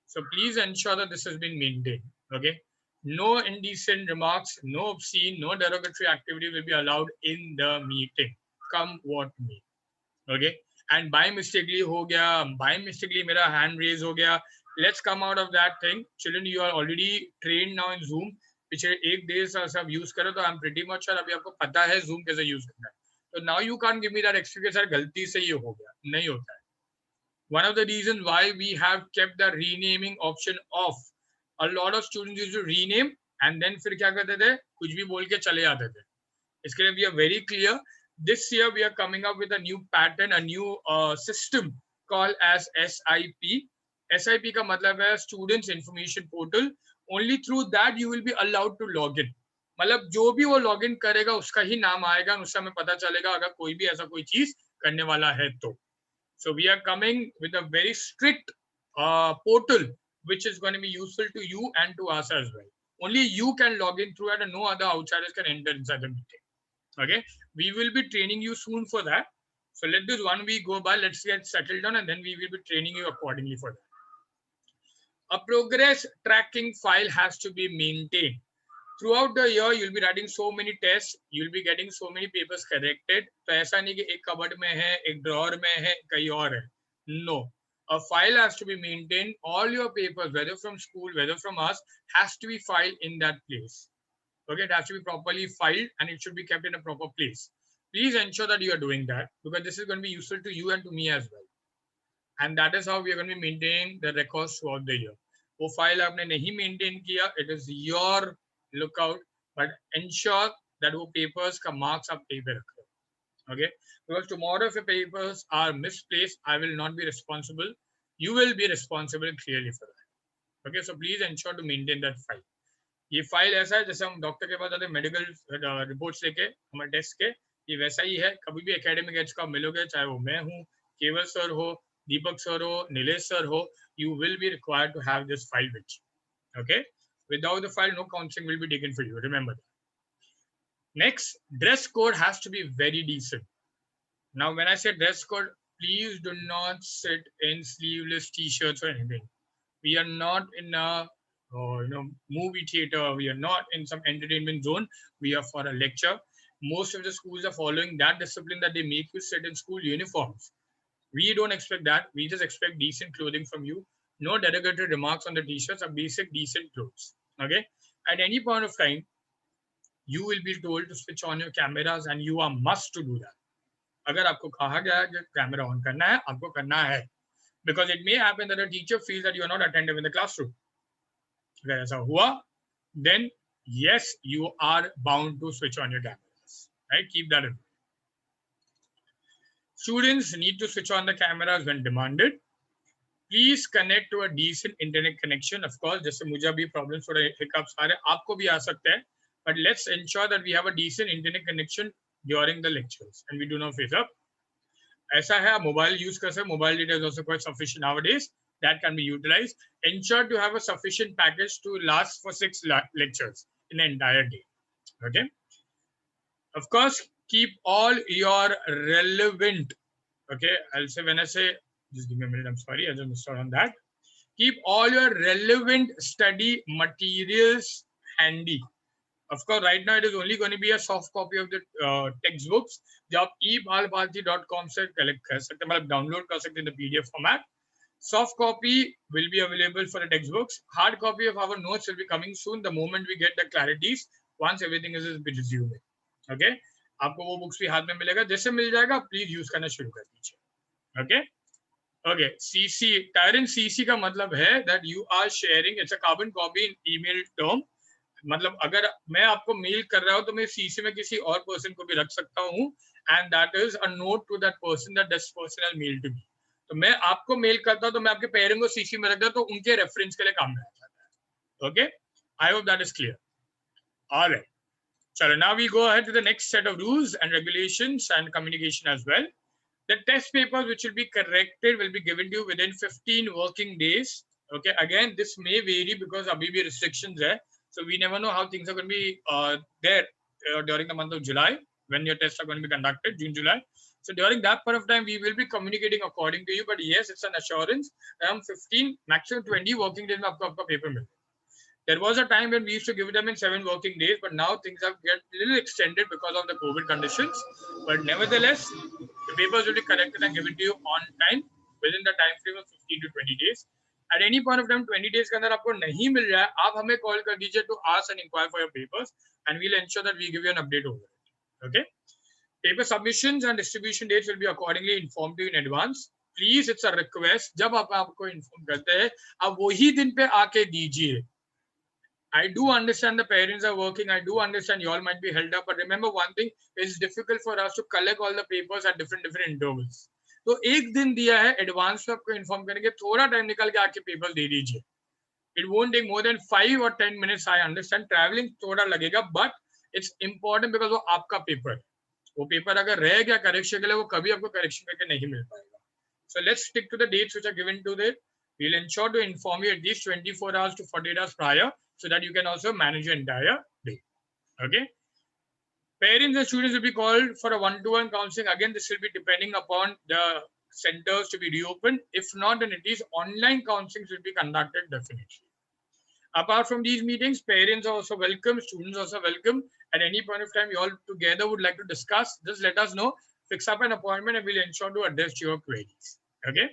A: So please ensure that this has been maintained. Okay. No indecent remarks, no obscene, no derogatory activity will be allowed in the meeting. Come what may. Okay. And by mistakenly ho gaya, by mistakenly mera hand raise ho gaya. Let's come out of that thing. Children, you are already trained now in Zoom. पिछले एक डेढ़ साल से आप use करो तो I am pretty much sure अभी आपको पता है Zoom कैसे यूज करना है. तो now you can't give me that excuse कि सर गलती से ये हो गया. नहीं होता है. One of the reasons why we have kept the renaming option off. A lot of students used to rename and then फिर क्या करते थे, कुछ भी बोल के चले जाते थे. इसके लिए we are very clear. This year we are coming up with a new pattern, a new system called as SIP. SIP का मतलब है Students Information Portal. Only through that you will be allowed to log in. मतलब जो भी वो log in करेगा उसका ही नाम आएगा और उससे हमें पता चलेगा अगर कोई भी ऐसा कोई चीज करने वाला है तो. So we are coming with a very strict portal which is going to be useful to you and to us as well. Only you can log in through it and no other outsiders can enter inside the meeting. Okay, we will be training you soon for that. So let this 1 week go by, let's get settled down and then we will be training you accordingly for that. A progress tracking file has to be maintained. Throughout the year, you'll be writing so many tests, you'll be getting so many papers corrected. तो ऐसा नहीं कि एक cupboard में है, एक drawer में है, कहीं और है. No. A file has to be maintained. All your papers, whether from school, whether from us, has to be filed in that place. Okay, it has to be properly filed and it should be kept in a proper place. Please ensure that you are doing that because this is going to be useful to you and to me as well. And that is how we are going to be maintaining the records throughout the year. वो file आपने नहीं maintain किया, it is your lookout, but ensure that वो papers का marks आप कहीं पे रख रहे हो. Okay, because tomorrow if your papers are misplaced, I will not be responsible. You will be responsible clearly for that. Okay, so please ensure to maintain that file. ये file ऐसा है जैसे हम डॉक्टर के पास जाते हैं मेडिकल रिपोर्ट्स लेके हमारे टेस्ट के, ये वैसा ही है. कभी भी एकेडमिक एज का मिलोगे, चाहे वो मैं हूँ, केवल सर हो, Deepak sir ho, Nilesh sir ho, you will be required to have this file with you. Okay? Without the file, no counseling will be taken for you. Remember that. Next, dress code has to be very decent. Now, when I say dress code, please do not sit in sleeveless t-shirts or anything. We are not in a movie theater. We are not in some entertainment zone. We are for a lecture. Most of the schools are following that discipline that they make you sit in school uniforms. We don't expect that. We just expect decent clothing from you. No derogatory remarks on the t-shirts, or basic decent clothes. Okay. At any point of time, you will be told to switch on your cameras, and you are must to do that. अगर आपको कहा गया है कि camera on करना है, आपको करना है. Because it may happen that a teacher feels that you are not attentive in the classroom. अगर ऐसा हुआ, then yes, you are bound to switch on your cameras. Right? Keep that in mind. Students need to switch on the cameras when demanded. Please connect to a decent internet connection. Of course, जैसे मुझे भी problems थोड़े hiccups आ रहे हैं, आपको भी आ सकते हैं. But let's ensure that we have a decent internet connection during the lectures and we do not face up. ऐसा है, mobile use कर सकते, mobile data is also quite sufficient nowadays. That can be utilized. Ensure to have a sufficient package to last for 6 lectures in an entire day. Okay. Of course, keep all your relevant. Okay, I'll say when I say, just give me a minute. I'm sorry, I just missed out on that. Keep all your relevant study materials handy. Of course, right now it is only going to be a soft copy of the textbooks. जो आप ebalbharati.com से collect कर सकते हैं, मतलब download कर सकते हैं in the PDF format. Soft copy will be available for the textbooks. Hard copy of our notes will be coming soon the moment we get the clarities. Once everything is resumed. Okay? आपको वो books भी हाथ में मिलेगा. जैसे मिल जाएगा, please use करना शुरू कर दीजिए. Okay? Okay. CC, Tyrant CC का मतलब है that you are sharing. It's a carbon copy in email term. मतलब अगर मैं आपको मेल कर रहा हूँ तो मैं सीसी में किसी और पर्सन को भी रख सकता हूँ and that is a note to that person that this person has mailed to me. तो मैं आपको मेल करता हूँ तो मैं आपके पेरेंट्स को सीसी में रख देता हूँ, तो उनके रेफरेंस के लिए काम में आ जाता है. Okay, I hope that is clear. Alright, चलो now we go ahead to the next set of rules and regulations and communication as well. The test papers which will be corrected will be given to you within 15 working days. Okay, again this may vary because abhi bhi restrictions hai. So we never know how things are going to be there during the month of July when your tests are going to be conducted, June, July. So during that point of time, we will be communicating according to you. But yes, it's an assurance. Around 15, maximum 20 working days में आपको आपका paper मिलेगा. There was a time when we used to give them in 7 working days, but now things have get a little extended because of the COVID conditions. But nevertheless, the papers will be corrected and given to you on time within the time frame of 15 to 20 days. At any point of time, 20 days के अंदर आपको नहीं मिल रहा है, आप हमें call कर दीजिए to ask and inquire for your papers, and we'll ensure that we give you an update over it. Okay? Paper submissions and distribution dates will be accordingly informed to you in advance. Please, it's a request. जब आप आपको inform करते हैं, आप वही दिन पे आके दीजिए. I do understand the parents are working. I do understand you all might be held up. But remember one thing, it's difficult for us to collect all the papers at different intervals. तो एक दिन दिया है, advance में आपको inform करेंगे, थोड़ा time निकाल के आके पेपर दे दीजिए. It won't take more than 5 or 10 minutes. I understand traveling थोड़ा लगेगा, but it's important because वो आपका पेपर है. वो पेपर अगर रह गया करेक्शन के लिए, वो कभी आपको करेक्शन करके नहीं मिल पाएगा. So let's stick to the dates which are given to the. We'll ensure to inform you at least 24 hours to 48 hours prior, so that you can also manage your entire day. Okay. Parents and students will be called for a one-to-one counseling. Again, this will be depending upon the centers to be reopened. If not, then at least online counseling will be conducted definitely. Apart from these meetings, parents are also welcome, students are also welcome. At any point of time, you all together would like to discuss, just let us know, fix up an appointment, and we'll ensure to address your queries. Okay.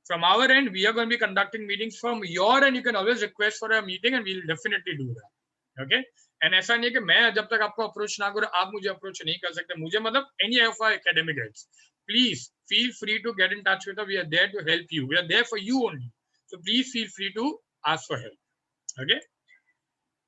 A: From our end, we are going to be conducting meetings. From your end, you can always request for a meeting and we'll definitely do that. Okay? And ऐसा नहीं है कि मैं जब तक आपको approach ना करूं, आप मुझे अप्रोच नहीं कर सकते. मुझे मतलब any of our academic heads, please feel free to get in touch with us. We are there to help you. We are there for you only. So please feel free to ask for help. Okay?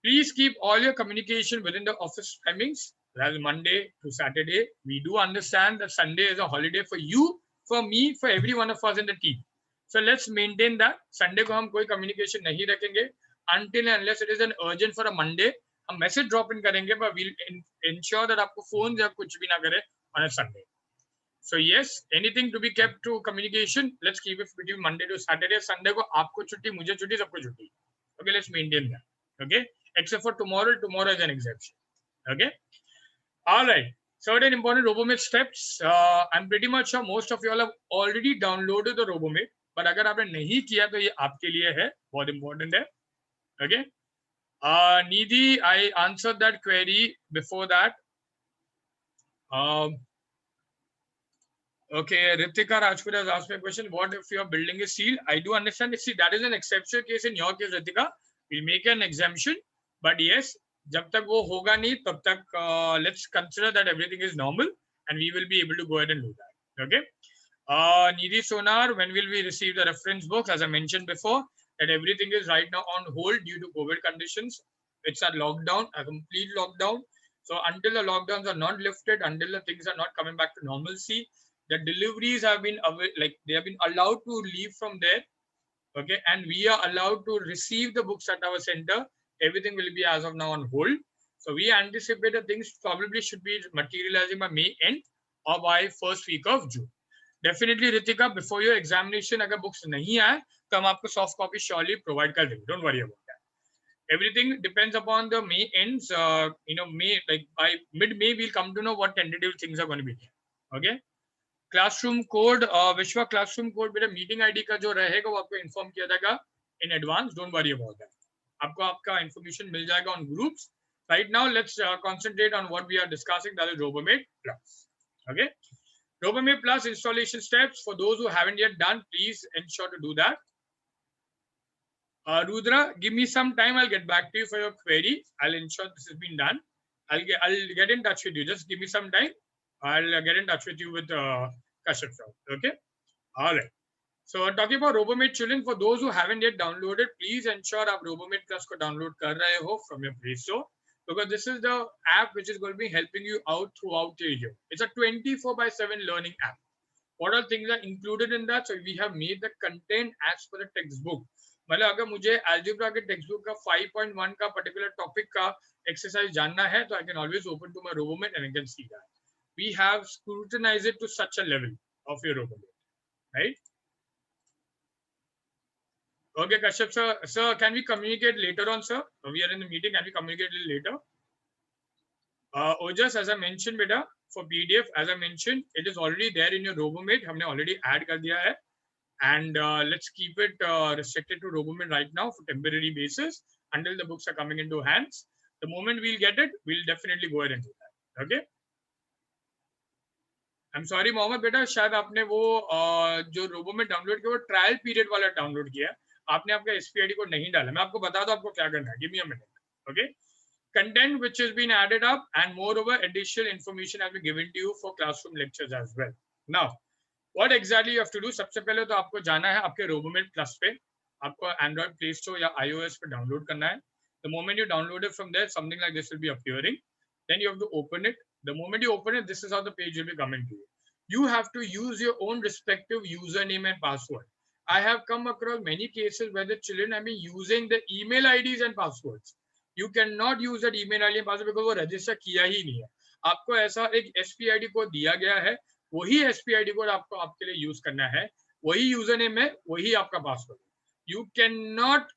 A: Please keep all your communication within the office timings. That is Monday to Saturday. We do understand that Sunday is a holiday for you, for me, for every one of us in the team. So let's maintain that. Sunday को हम कोई communication नहीं रखेंगे until and unless it is an urgent for a Monday. हम message drop in करेंगे, but we'll ensure that आपको phone या कुछ भी ना करे on a Sunday. So yes, anything to be kept to communication, let's keep it between Monday to Saturday. Sunday को आपको छुट्टी, मुझे छुट्टी, सबको छुट्टी. Okay, let's maintain that. Okay, except for tomorrow. Tomorrow is an exception. Okay. All right. Certain important RoboMate steps. I'm pretty much sure most of you all have already downloaded the RoboMate. But अगर आपने नहीं किया तो ये आपके लिए है, बहुत important है. Okay. Nidhi, I answered that query before that. Okay, Ritika Rajput has asked me a question. What if your building is sealed? I do understand. See, that is an exceptional case in your case, Ritika. We'll make an exemption. But yes, जब तक वो होगा नहीं, तब तक let's consider that everything is normal and we will be able to go ahead and do that. Okay. Nidhi Sonar, when will we receive the reference books? As I mentioned before, that everything is right now on hold due to COVID conditions. It's a lockdown, a complete lockdown. So until the lockdowns are not lifted, until the things are not coming back to normalcy, the deliveries have been they have been allowed to leave from there. Okay, and we are allowed to receive the books at our center. Everything will be as of now on hold. So we anticipate that things probably should be materializing by May end or by first week of June. Definitely, Ritika, before your examination, अगर books नहीं आए, तो हम आपको soft copy surely provide कर देंगे. Don't worry about that. Everything depends upon the May ends. May, like by mid-May, we'll come to know what tentative things are going to be there. Okay. Classroom code, विश्वा classroom code मेरा meeting ID का जो रहेगा वो आपको inform किया जाएगा in advance. Don't worry about that. आपको आपका इन्फॉर्मेशन मिल जाएगा on groups. Right now let's concentrate on what we are discussing, that is RoboMate Plus. Okay, RoboMate Plus installation steps. For those who haven't yet done, please ensure to do that. Rudra, give me some time. I'll get back to you for your query. I'll ensure this has been done. I'll get in touch with you. Just give me some time. I'll get in touch with you with Kashyap sir. Okay. All right. So talking about RoboMate children, for those who haven't yet downloaded, please ensure आप RoboMate Plus को download कर रहे हो from your Play Store, because this is the app which is going to be helping you out throughout the year. It's a 24/7 learning app. What all things are included in that? So we have made the content as per the textbook. मतलब अगर मुझे algebra के textbook का 5.1 का particular topic का exercise जानना है, तो I can always open to my RoboMate and I can see that. We have scrutinized it to such a level of your RoboMate, right? Okay, Kashyap sir. Sir, can we communicate later on, sir? We are in the meeting. Can we communicate a little later? Ojas, as I mentioned, beta, for PDF, as I mentioned, it is already there in your RoboMate. हमने already add कर दिया है. And let's keep it restricted to RoboMate right now for temporary basis until the books are coming into hands. The moment we'll get it, we'll definitely go ahead and do that. Okay. I'm sorry Mohammad बेटा, शायद आपने वो जो RoboMate download किया वो trial period वाला download किया, आपने आपका SPID को नहीं डाला. मैं आपको बता दूं आपको क्या करना है. Give me a minute. Okay. Content which has been added up and moreover additional information has been given to you for classroom lectures as well. Now, what exactly you have to do? सबसे पहले तो आपको जाना है आपके RoboMate Plus पे, आपको Android Play Store या iOS पे डाउनलोड करना है. The moment you download it from there, something like this will be appearing. Then you have to open it. The moment you open it, this is how the page will be coming to you. You have to use your own respective username and password. I have come across many cases where the children have been using the email IDs and passwords. You cannot use that email ID and password because वो register किया ही नहीं है. आपको ऐसा एक SPID code दिया गया है, वही SPID कोड आपको आपके लिए यूज करना है, वही यूजरनेम है, वही आपका password. You cannot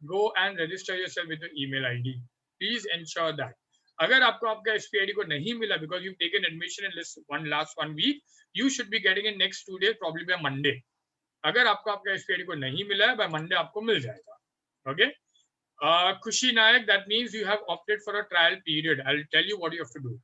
A: go and register yourself with your email ID. Please ensure that. अगर आपको आपका SPID को नहीं मिला because you've taken admission in last one week, you should be getting in next 2 days, probably by Monday. अगर आपको आपका SPID को नहीं मिला है, by Monday आपको मिल जाएगा. Okay. Kushi Nayak, that means you have opted for a trial period. I'll tell you what you have to do.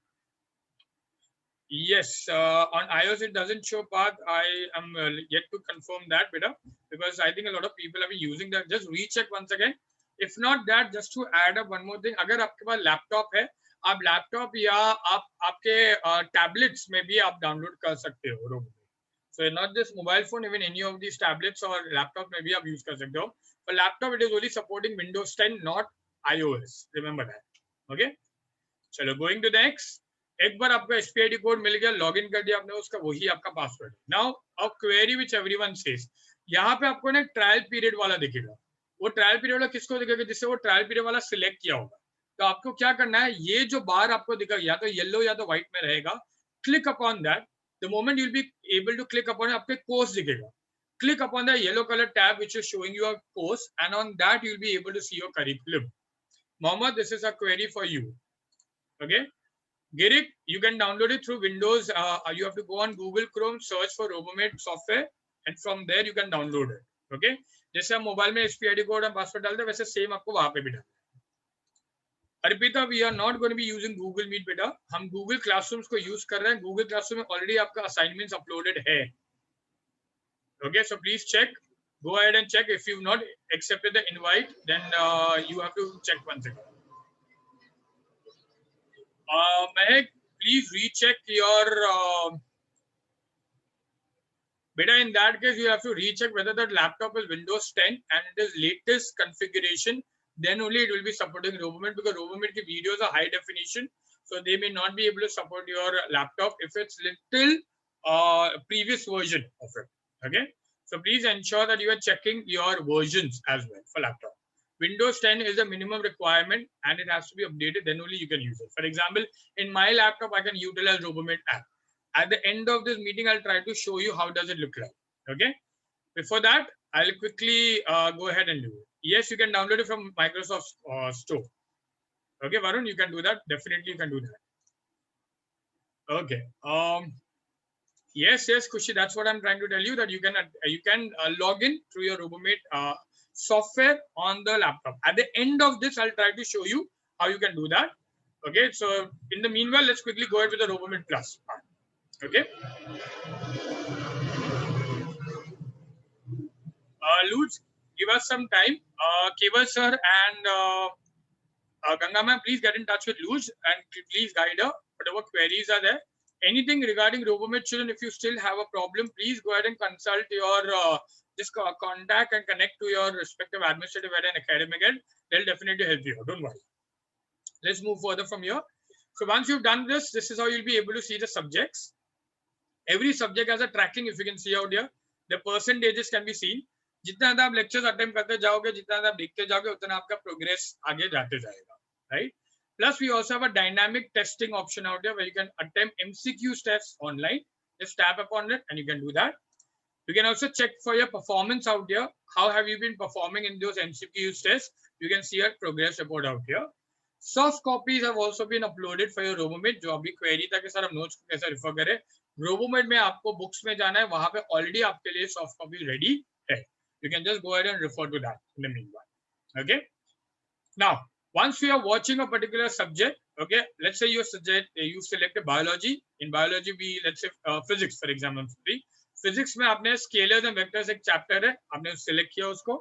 A: Yes, on iOS it doesn't show path. I am yet to confirm that, beta, because I think a lot of people have been using that. Just recheck once again. If not that, just to add up one more thing, अगर आपके पास laptop है, आप laptop या आप आपके tablets में भी आप डाउनलोड कर सकते हो RoboMate. So not just mobile phone, even any of these tablets or laptop में भी आप यूज कर सकते हो. For laptop, it is only supporting Windows 10, not iOS. Remember that. Okay. चलो, going to the next. एक बार आपका SPID कोड मिल गया, लॉगिन कर दिया आपने उसका, वही आपका password. Now a query which everyone says, यहाँ पे आपको ना ट्रायल पीरियड वाला दिखेगा. वो ट्रायल पीरियड वाला किसको दिखेगा? जिससे वो ट्रायल पीरियड वाला सिलेक्ट किया होगा. तो आपको क्या करना है, ये जो बार आपको दिखा या तो येलो या तो व्हाइट में रहेगा, click upon that. The moment you'll be able to click upon it, आपके course दिखेगा. Click upon the yellow color tab which is showing your course, and on that you'll be able to see your curriculum. Mohammed, this is a query for you. Okay. Girik, you can download it through Windows. You have to go on Google Chrome, search for Robomate software, and from there you can download it. Okay. जैसे हम mobile में SPID code और password डालते हैं, वैसे same आपको वहां पे भी डालना है. Arpita, we are not going to be using Google Meet बेटा. हम Google Classrooms को use कर रहे हैं. Google Classroom में already आपका assignments uploaded है. Okay, so please check. Go ahead and check. If you've not accepted the invite, then you have to check once again. Mehak, please recheck your. Beta, in that case, you have to recheck whether that laptop is Windows 10 and it is latest configuration. Then only it will be supporting Robomate, because Robomate videos are high definition, so they may not be able to support your laptop if it's little previous version of it. Okay, so please ensure that you are checking your versions as well for laptop. Windows 10 is a minimum requirement and it has to be updated, then only you can use it. For example, in my laptop, I can utilize Robomate app. At the end of this meeting, I'll try to show you how does it look like. Okay. Before that, I'll quickly go ahead and do it. Yes, you can download it from Microsoft Store. Okay, Varun, you can do that. Definitely, you can do that. Okay. Yes, Kushi, that's what I'm trying to tell you, that you can log in through your Robomate software on the laptop. At the end of this, I'll try to show you how you can do that. Okay, so in the meanwhile, let's quickly go ahead with the Robomate Plus part. Okay. Lutz, give us some time. Keval sir and Ganga ma'am, please get in touch with Lutz and please guide her. Whatever queries are there. Anything regarding Robomate children, if you still have a problem, please go ahead and consult your just contact and connect to your respective administrative head and academic head. They'll definitely help you. Don't worry. Let's move further from here. So once you've done this, this is how you'll be able to see the subjects. Every subject has a tracking, if you can see out here. The percentages can be seen. जितना ज़्यादा आप lectures attempt करते जाओगे, जितना ज़्यादा आप देखते जाओगे, उतना आपका progress आगे जाते जाएगा, right? Plus, we also have a dynamic testing option out there where you can attempt MCQ tests online. Just tap upon it and you can do that. You can also check for your performance out here. How have you been performing in those MCQ tests? You can see a progress report out here. Soft copies have also been uploaded for your Robomate. जो अभी query था कि sir हम notes को कैसे refer करें. Robomate में आपको books में जाना है, वहाँ पे already आपके लिए soft copy ready है. You can just go ahead and refer to that in the meanwhile. Okay. Now, once you are watching a particular subject, okay, let's say you selected biology. In biology, let's say physics, for example. Physics में आपने scalars and vectors एक chapter है, आपने select किया उसको.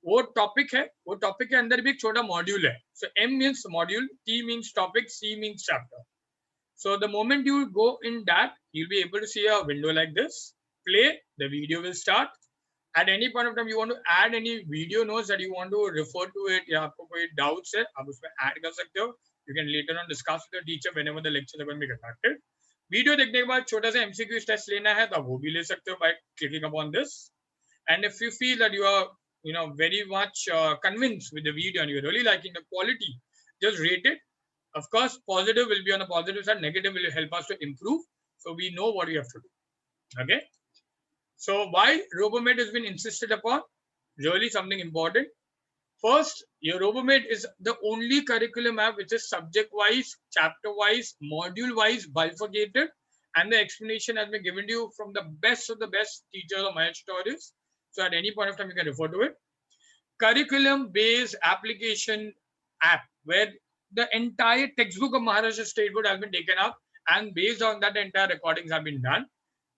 A: वो topic है, वो topic के अंदर भी एक छोटा module है. So M means module, T means topic, C means chapter. So the moment you go in that, you'll be able to see a window like this. Play, the video will start. At any point of time, you want to add any video notes that you want to refer to it, या आपको कोई doubts है, आप उसमें add कर सकते हो. You can later on discuss with your teacher whenever the lecture is going to be conducted. Video देखने के बाद छोटा सा MCQ test लेना है, तो वो भी ले सकते हो by clicking upon this. And if you feel that you are, very much convinced with the video and you're really liking the quality, just rate it. Of course, positive will be on the positive side, negative will help us to improve. So we know what we have to do. Okay. So why Robomate has been insisted upon? Really something important. First, your Robomate is the only curriculum app which is subject-wise, chapter-wise, module-wise bifurcated, and the explanation has been given to you from the best of the best teachers or my tutorials. So at any point of time, you can refer to it. Curriculum-based application app where the entire textbook of Maharashtra State Board has been taken up, and based on that, the entire recordings have been done.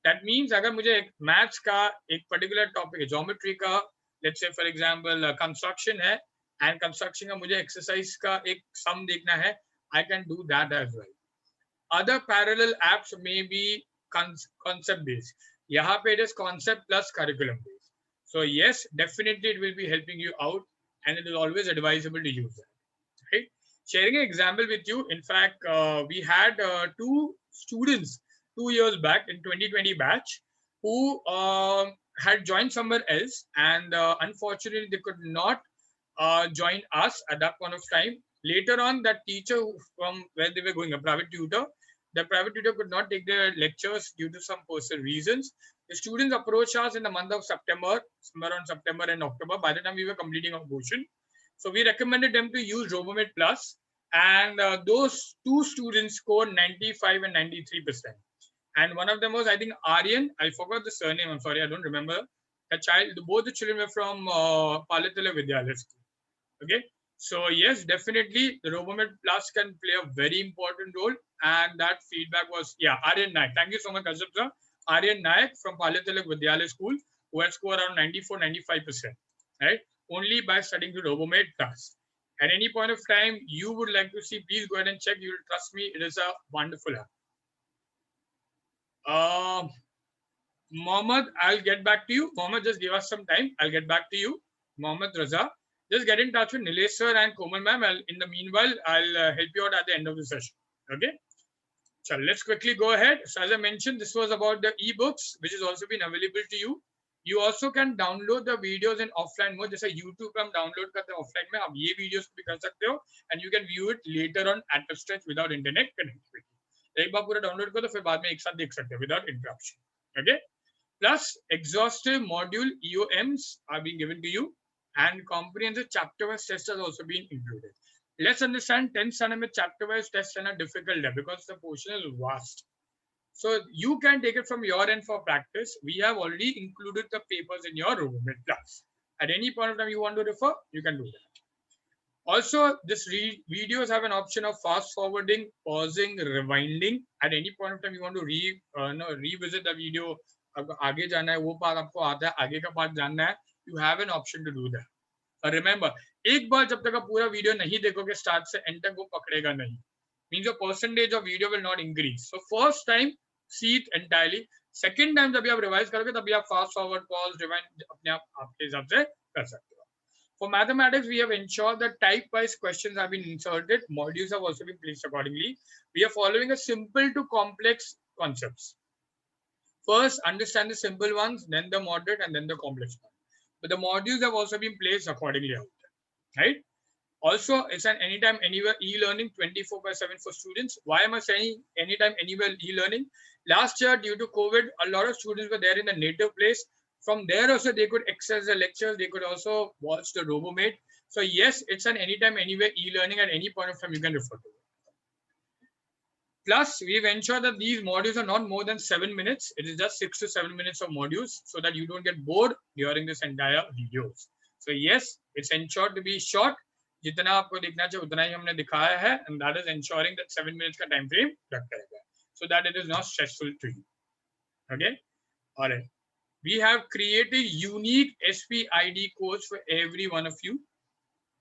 A: That means अगर मुझे एक maths का एक particular topic है, geometry का, let's say for example construction है, and construction का मुझे exercise का एक sum देखना है, I can do that as well. Other parallel apps may be concept based. यहाँ पे it is concept plus curriculum based. So yes, definitely it will be helping you out, and it is always advisable to use that. Right? Sharing an example with you. In fact, we had two students 2 years back in 2020 batch who had joined somewhere else, and unfortunately they could not join us at that point of time. Later on, that teacher from where they were going, a private tutor, The private tutor could not take their lectures due to some personal reasons. The students approached us in the month of September, somewhere around September and October, by the time we were completing our portion. So we recommended them to use RoboMate Plus, and those two students scored 95 and 93%. And one of them was, I think, Aryan. I forgot the surname. I'm sorry, I don't remember. The child, both the children were from Palatala Vidyalaya School. Okay. So yes, definitely the RoboMate Plus can play a very important role. And that feedback was, yeah, Aryan Naik. Thank you so much, Kashyap sir. Aryan Naik from Palatala Vidyalaya School, who had scored around 94, 95%, right? Only by studying the RoboMate Plus. At any point of time you would like to see, please go ahead and check. You will trust me, it is a wonderful app. Mohammed, I'll get back to you. Mohammed, just give us some time. I'll get back to you. Mohammed Raza, just get in touch with Nilesh sir and Komal ma'am. In the meanwhile, I'll help you out at the end of the session. Okay. So let's quickly go ahead. So as I mentioned, this was about the ebooks, which has also been available to you. You also can download the videos in offline mode. जैसे YouTube पे हम download करते हैं offline में, आप ये videos भी कर सकते हो, and you can view it later on at a stretch without internet connectivity. एक बार पूरा download करो तो फिर बाद में एक साथ देख सकते हो without interruption. Okay. Plus, exhaustive module EOMs are being given to you, and comprehensive chapter-wise tests has also been included. Let's understand 10th standard में chapter-wise tests are difficult because the portion is vast. So you can take it from your end for practice. We have already included the papers in your RoboMate Plus. At any point of time you want to refer, you can do that. Also, this videos have an option of fast forwarding, pausing, rewinding. At any point of time you want to revisit the video. आगे जाना है वो part आपको आता है, आगे का part जानना है, you have an option to do that. Remember, एक बार जब तक आप पूरा वीडियो नहीं देखोगे स्टार्ट से एंड तक, वो पकड़ेगा नहीं. Means your percentage of video will not increase. So first time see it entirely. Second time जब आप रिवाइज करोगे तभी आप fast forward, pause, rewind अपने आप आपके हिसाब से कर सकते हो. For mathematics, we have ensured that type-wise questions have been inserted. Modules have also been placed accordingly. We are following a simple to complex concepts. First, understand the simple ones, then the moderate, and then the complex ones. But the modules have also been placed accordingly out there, right? Also, it's an anytime, anywhere e-learning 24/7 for students. Why am I saying anytime, anywhere e-learning? Last year, due to COVID, a lot of students were there in the native place. From there also, they could access the lectures. They could also watch the RoboMate. So yes, it's an anytime, anywhere e-learning. At any point of time, you can refer to it. Plus, we've ensured that these modules are not more than 7 minutes. It is just 6 to 7 minutes of modules so that you don't get bored during this entire videos. So yes, it's ensured to be short. जितना आपको दिखना चाहिए उतना ही हमने दिखाया है, and that is ensuring that 7 minutes का time frame रखा रहेगा, so that it is not stressful to you. Okay, all right. We have created unique SPID codes for every one of you,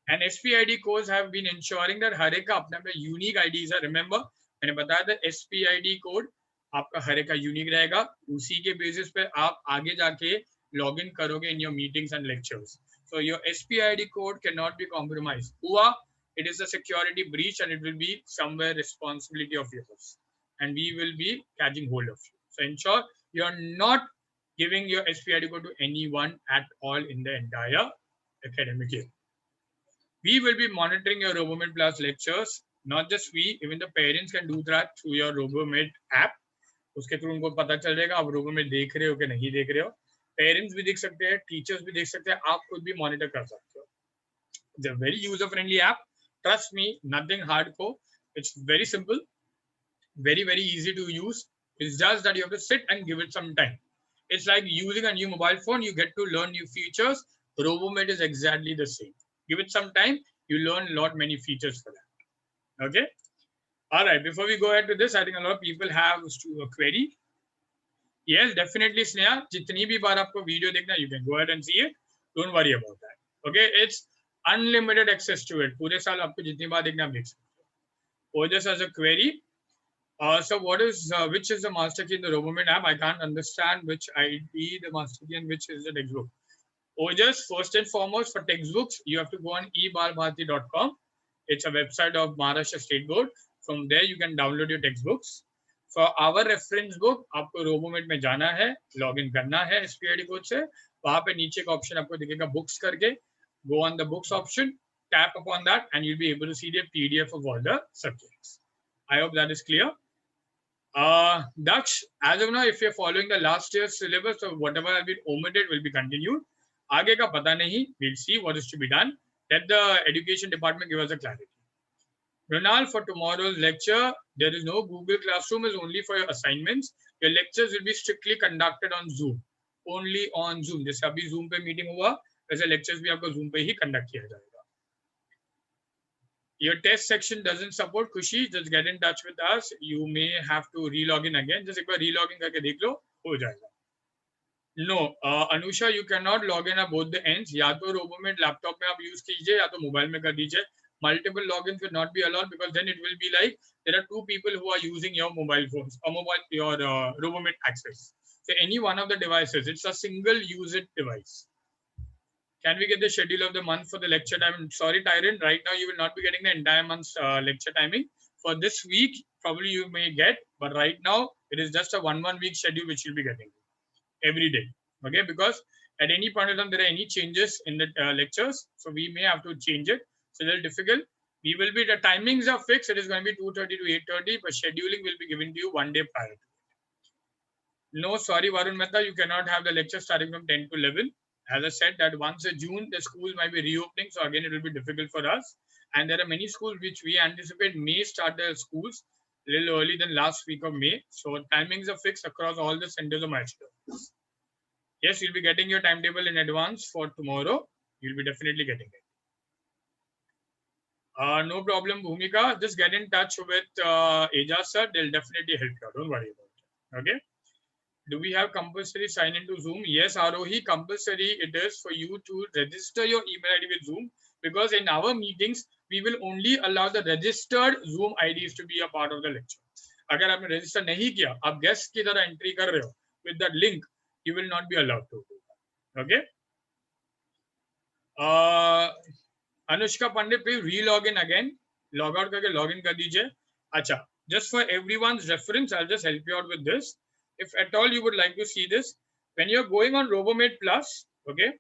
A: and SPID codes have been ensuring that हर एक का अपना अपना unique IDs है. Remember, मैंने बताया था SPID code आपका हर एक का यूनिक रहेगा, उसी के बेसिस पे आप आगे जाके लॉग इन करोगे in your meetings and lectures. So your SPID code cannot be compromised. हुआ, it is a security breach and it will be somewhere responsibility of yours, and we will be catching hold of you. So ensure you are not giving your SPID code to anyone at all in the entire academic year. We will be monitoring your RoboMate Plus lectures. Not just we, even the parents can do that through your RoboMate app. उसके through उनको पता चल जाएगा आप RoboMate देख रहे हो कि नहीं देख रहे हो. पेरेंट्स भी देख सकते हैं, टीचर्स भी देख सकते हैं, आप खुद भी मॉनिटर कर सकते हो. It's a very user-friendly app. Trust me, nothing hardcore. It's very simple, very easy to use. It's just that you have to sit and give it some time. It's like using a new mobile phone. You get to learn new features. RoboMate is exactly the same. Give it some time. You learn many features for that. Okay. All right. Before we go ahead to this, I think a lot of people have a query. Yes, definitely, Sneha. जितनी भी बार आपको video देखना, you can go ahead and see it. Don't worry about that. Okay, it's unlimited access to it. पूरे साल आपको जितनी बार देखना आप देख सकते हो. Or just as a query. So what is which is the master key in the RoboMate app? I can't understand which ID the master key and which is the textbook. Or just first and foremost for textbooks, you have to go on ebalbharati.com. It's a website of Maharashtra State Board. From there you can download your textbooks. For our reference book, आपको RoboMate में जाना है, login करना है SPID code से. वहाँ पे नीचे का ऑप्शन आपको दिखेगा बुक्स करके. Go on the books option, tap upon that, and you'll be able to see the PDF of all the subjects. I hope that is clear. Daksh, as of now, if you're following the last year's syllabus, so whatever has been omitted will be continued. आगे का पता नहीं. We'll see what is to be done. Let the education department give us a clarity. Ronald, for tomorrow's lecture, there is no Google Classroom. Is only for your assignments. Your lectures will be strictly conducted on Zoom. Only on Zoom. जैसे अभी Zoom पे meeting हुआ, वैसे lectures भी आपको Zoom पे ही conduct किया जाएगा. Your test section doesn't support Kushi. Just get in touch with us. You may have to re-log in again. Just एक बार re-log in करके देख लो, हो जाएगा. No, Anusha, you cannot log in at both the ends. या तो RoboMate laptop में आप use कीजिए, या तो mobile में कर दीजिए. Multiple logins will not be allowed because then it will be like there are two people who are using your mobile phones or your RoboMate access. So any one of the devices, it's a single use it device. Can we get the schedule of the month for the lecture time? Sorry, Tyrant, right now you will not be getting the entire month's lecture timing. For this week, probably you may get, but right now it is just a one week schedule which you'll be getting every day. Okay, because at any point in time there are any changes in the lectures, so we may have to change it. So it's a little difficult. We will be, the timings are fixed. It is going to be 2:30 to 8:30, but scheduling will be given to you one day prior. No, sorry, Varun Mehta, you cannot have the lecture starting from 10 to 11. As I said, that once in June, the schools might be reopening. So again, it will be difficult for us. And there are many schools which we anticipate may start their schools a little early than last week of May. So timings are fixed across all the centers of Maestro. Yes, you'll be getting your timetable in advance for tomorrow. You'll be definitely getting it. No problem, Bhumika. Just get in touch with Aja sir. They'll definitely help you. Don't worry about it. Okay. Do we have compulsory sign into Zoom? Yes, Arohi, compulsory it is for you to register your email ID with Zoom, because in our meetings, we will only allow the registered Zoom IDs to be a part of the lecture. अगर आपने register नहीं किया, आप guest की तरह entry कर रहे हो with that link, you will not be allowed to do that. Okay? Anushka Pandit, please re-log in again. Log out करके log in कर दीजिए. अच्छा, just for everyone's reference, I'll just help you out with this. If at all you would like to see this, when you're going on RoboMate Plus, okay,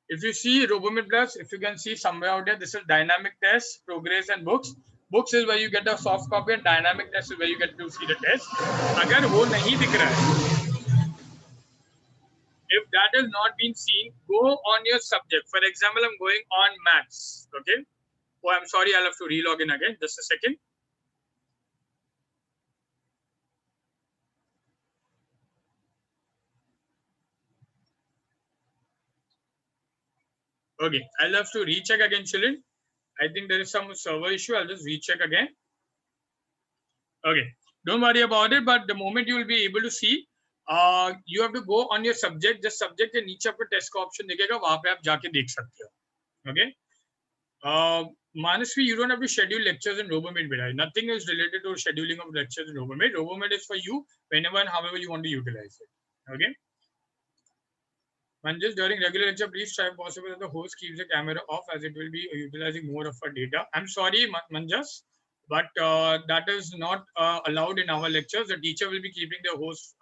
A: if you see RoboMate Plus, if you can see somewhere out there, this is dynamic test, progress, and books. Books is where you get a soft copy, and dynamic test is where you get to see the test. अगर वो नहीं दिख रहा है, if that has not been seen, go on your subject. For example, I'm going on maths. Okay. Oh, I'm sorry, I'll have to re-log in again. Just a second. Okay, I'll have to recheck again, children. I think there is some server issue. I'll just recheck again. Okay, don't worry about it. But the moment you will be able to see, you have to go on your subject. Just subject के नीचे आपको test का option दिखेगा, वहाँ पे आप जाके देख सकते हो. Okay. Manasvi, you don't have to schedule lectures in RoboMate, beta. Nothing is related to scheduling of lectures in RoboMate. RoboMate is for you whenever and however you want to utilize it. Okay. Manjas, during regular lecture, please try if possible that the host keeps the camera off, as it will be utilizing more of our data. I'm sorry, Manjas, but that is not allowed in our lectures. The teacher will be keeping the host.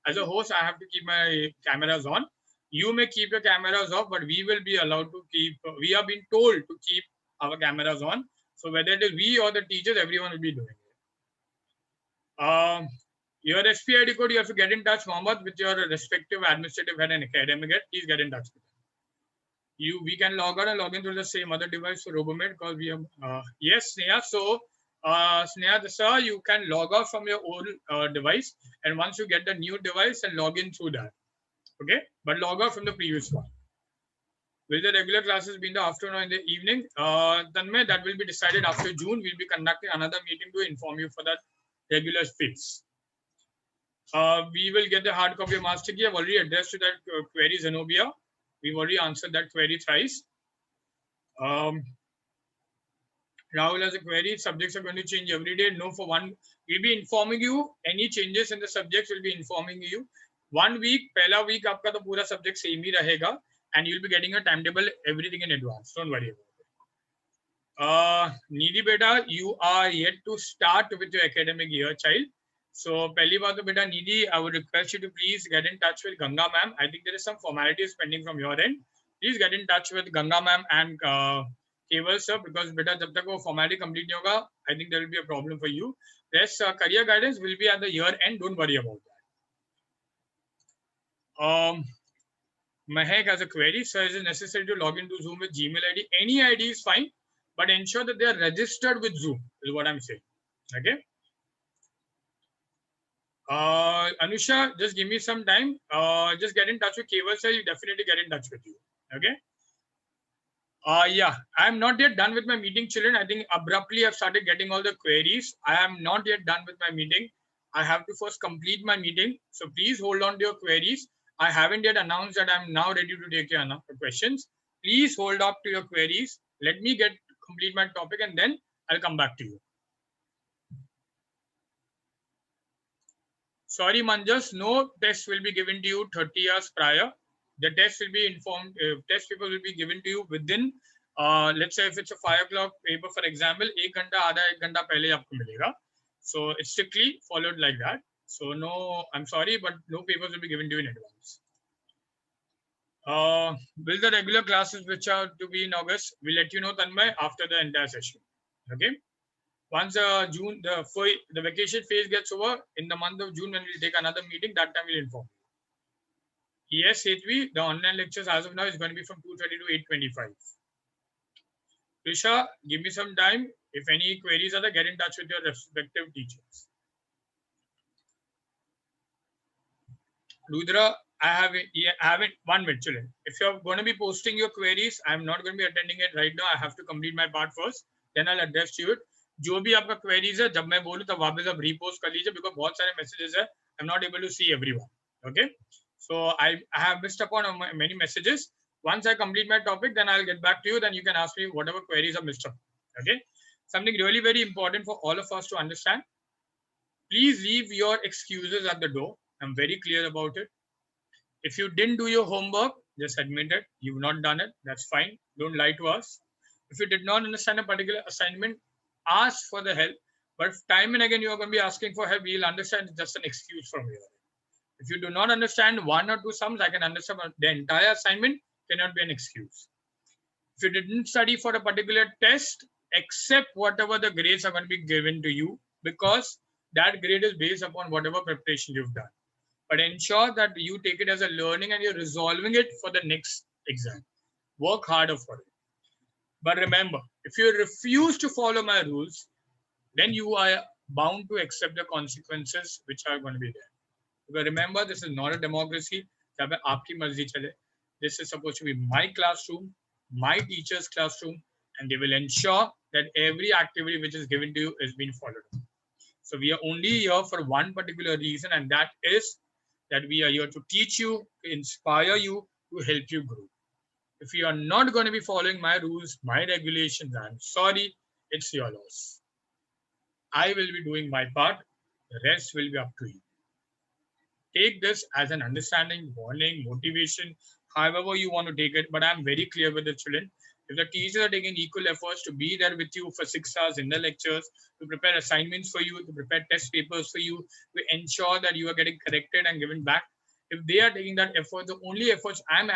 A: As a host, I have to keep my cameras on. You may keep your cameras off, but we will be allowed to keep, we are being told to keep our cameras on. So whether it is we or the teachers, everyone will be doing it. Your SPID code, you have to get in touch, Mohammed, with your respective administrative head and academic head. Please get in touch with them. We can log out and log in through the same other device for RoboMate, because we have, yes, Sneha. So, Sneha, sir, you can log out from your old device, and once you get the new device, and log in through that. Okay, but log out from the previous one. Will the regular classes be in the afternoon or in the evening? Tanmay, that will be decided after June. We'll be conducting another meeting to inform you for that regular fix. We will get the hard copy of master key. I've already addressed to that query, Zenobia. We've already answered that query thrice. Rahul has a query. Subjects are going to change every day. No, for one, we'll be informing you. Any changes in the subjects will be informing you. 1 week, pehla week, aapka to pura subject same hi rahega, and you'll be getting a timetable, everything in advance. Don't worry about it. Needy beta, you are yet to start with your academic year, child. So, pehli baat to beta Needy, I would request you to please get in touch with Ganga ma'am. I think there is some formalities pending from your end. Please get in touch with Ganga ma'am and केवल sir, because बेटा जब तक वो formality complete नहीं होगा, I think there will be a problem for you. Yes, career guidance will be at the year end. Don't worry about that. Mahek has a query. Sir, is it necessary to log into Zoom with Gmail ID? Any ID is fine, but ensure that they are registered with Zoom, is what I'm saying. Okay. Anusha, just give me some time. Just get in touch with Keval sir. He'll definitely get in touch with you. Okay. Yeah, I'm not yet done with my meeting, children. I think abruptly I've started getting all the queries. I am not yet done with my meeting. I have to first complete my meeting. So please hold on to your queries. I haven't yet announced that I'm now ready to take your questions. Please hold up to your queries. Let me complete my topic and then I'll come back to you. Sorry, Manjas, no test will be given to you 30 hours prior. The test will be informed, test paper will be given to you within, let's say if it's a 5 o'clock paper, for example, 1 घंटा आधा 1 घंटा पहले आपको मिलेगा. So it's strictly followed like that. So no, I'm sorry, but no papers will be given to you in advance. Will the regular classes which are to be in August, we'll let you know, Tanmay, after the entire session. Okay. Once June, the vacation phase gets over, in the month of June, when we'll take another meeting, that time we'll inform you. Yes, Hetvi, the online lectures as of now is going to be from 2:30 to 8:25. Risha, give me some time. If any queries are there, get in touch with your respective teachers. Rudra, I haven't 1 minute, children. If you're going to be posting your queries, I'm not going to be attending it right now. I have to complete my part first. Then I'll address to it. जो भी आपका queries है, जब मैं बोलूँ तब वापस आप repost कर लीजिए, because बहुत सारे messages है. I'm not able to see everyone. Okay. So I have missed upon many messages. Once I complete my topic, then I'll get back to you. Then you can ask me whatever queries are missed up. Okay. Something really very important for all of us to understand. Please leave your excuses at the door. I'm very clear about it. If you didn't do your homework, just admit it. You've not done it. That's fine. Don't lie to us. If you did not understand a particular assignment, ask for the help. But time and again, you are going to be asking for help. We'll understand it's just an excuse from you. If you do not understand 1 or 2 sums, I can understand the entire assignment cannot be an excuse. If you didn't study for a particular test, accept whatever the grades are going to be given to you, because that grade is based upon whatever preparation you've done. But ensure that you take it as a learning and you're resolving it for the next exam. Work harder for it. But remember, if you refuse to follow my rules, then you are bound to accept the consequences which are going to be there. But remember, this is not a democracy. This is supposed to be my classroom, my teacher's classroom, and they will ensure that every activity which is given to you is being followed. So we are only here for one particular reason, and that is that we are here to teach you, to inspire you, to help you grow. If you are not going to be following my rules, my regulations, I'm sorry, it's your loss. I will be doing my part. The rest will be up to you. Take this as an understanding, warning, motivation, however you want to take it. But I'm very clear with the children. If the teachers are taking equal efforts to be there with you for 6 hours in the lectures, to prepare assignments for you, to prepare test papers for you, to ensure that you are getting corrected and given back, if they are taking that effort, the only efforts I'm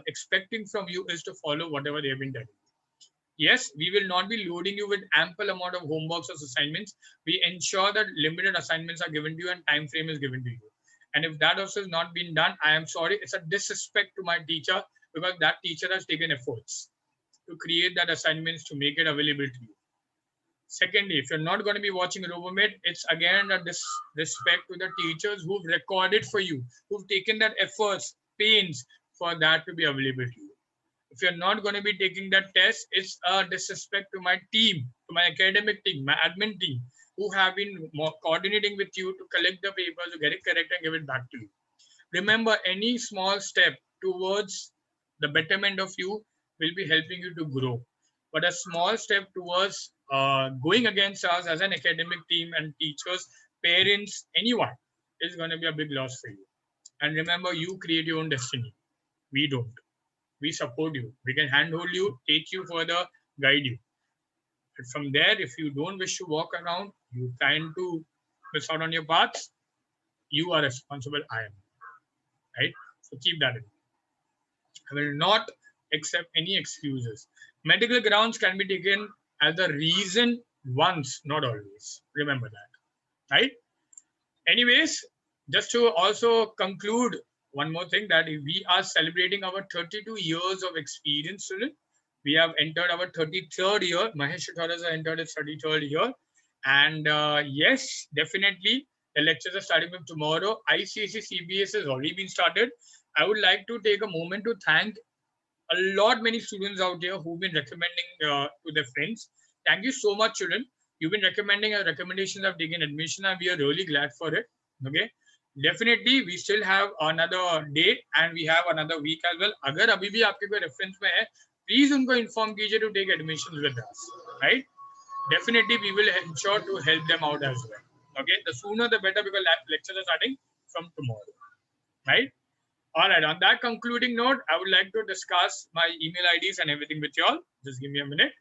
A: expecting from you is to follow whatever they have been telling you. Yes, we will not be loading you with ample amount of homeworks or assignments. We ensure that limited assignments are given to you and time frame is given to you. And if that also is not being done, I am sorry. It's a disrespect to my teacher, because that teacher has taken efforts to create that assignments to make it available to you. Secondly, if you're not going to be watching RoboMed, it's again a disrespect to the teachers who've recorded for you, who've taken that efforts, pains for that to be available to you. If you're not going to be taking that test, it's a disrespect to my team, to my academic team, my admin team, who have been coordinating with you to collect the papers, to get it correct and give it back to you. Remember, any small step towards the betterment of you will be helping you to grow. But a small step towards going against us as an academic team and teachers, parents, anyone, is going to be a big loss for you. And remember, you create your own destiny. We don't. We support you. We can handhold you, take you further, guide you. But from there, if you don't wish to walk around, you trying to miss out on your paths, you are responsible. I am. Right? So keep that in mind. I will not accept any excuses. Medical grounds can be taken as a reason once, not always. Remember that, right? Anyways, just to also conclude one more thing, that we are celebrating our 32 years of experience, student. We have entered our 33rd year. Mahesh Sutharas has entered his 33rd year. And yes, definitely the lectures are starting from tomorrow. ICSE CBS has already been started. I would like to take a moment to thank a lot many students out there who've been recommending to their friends. Thank you so much, children. You've been recommending, our recommendations have taken admission, and we are really glad for it. Okay, definitely we still have another day and we have another week as well. अगर अभी भी आपके कोई reference में है, please उनको inform कीजिए to take admissions with us, right? Definitely we will ensure to help them out as well. Okay, the sooner the better, because lectures are starting from tomorrow, right? All right, on that concluding note, I would like to discuss my email IDs and everything with you all. Just give me a minute.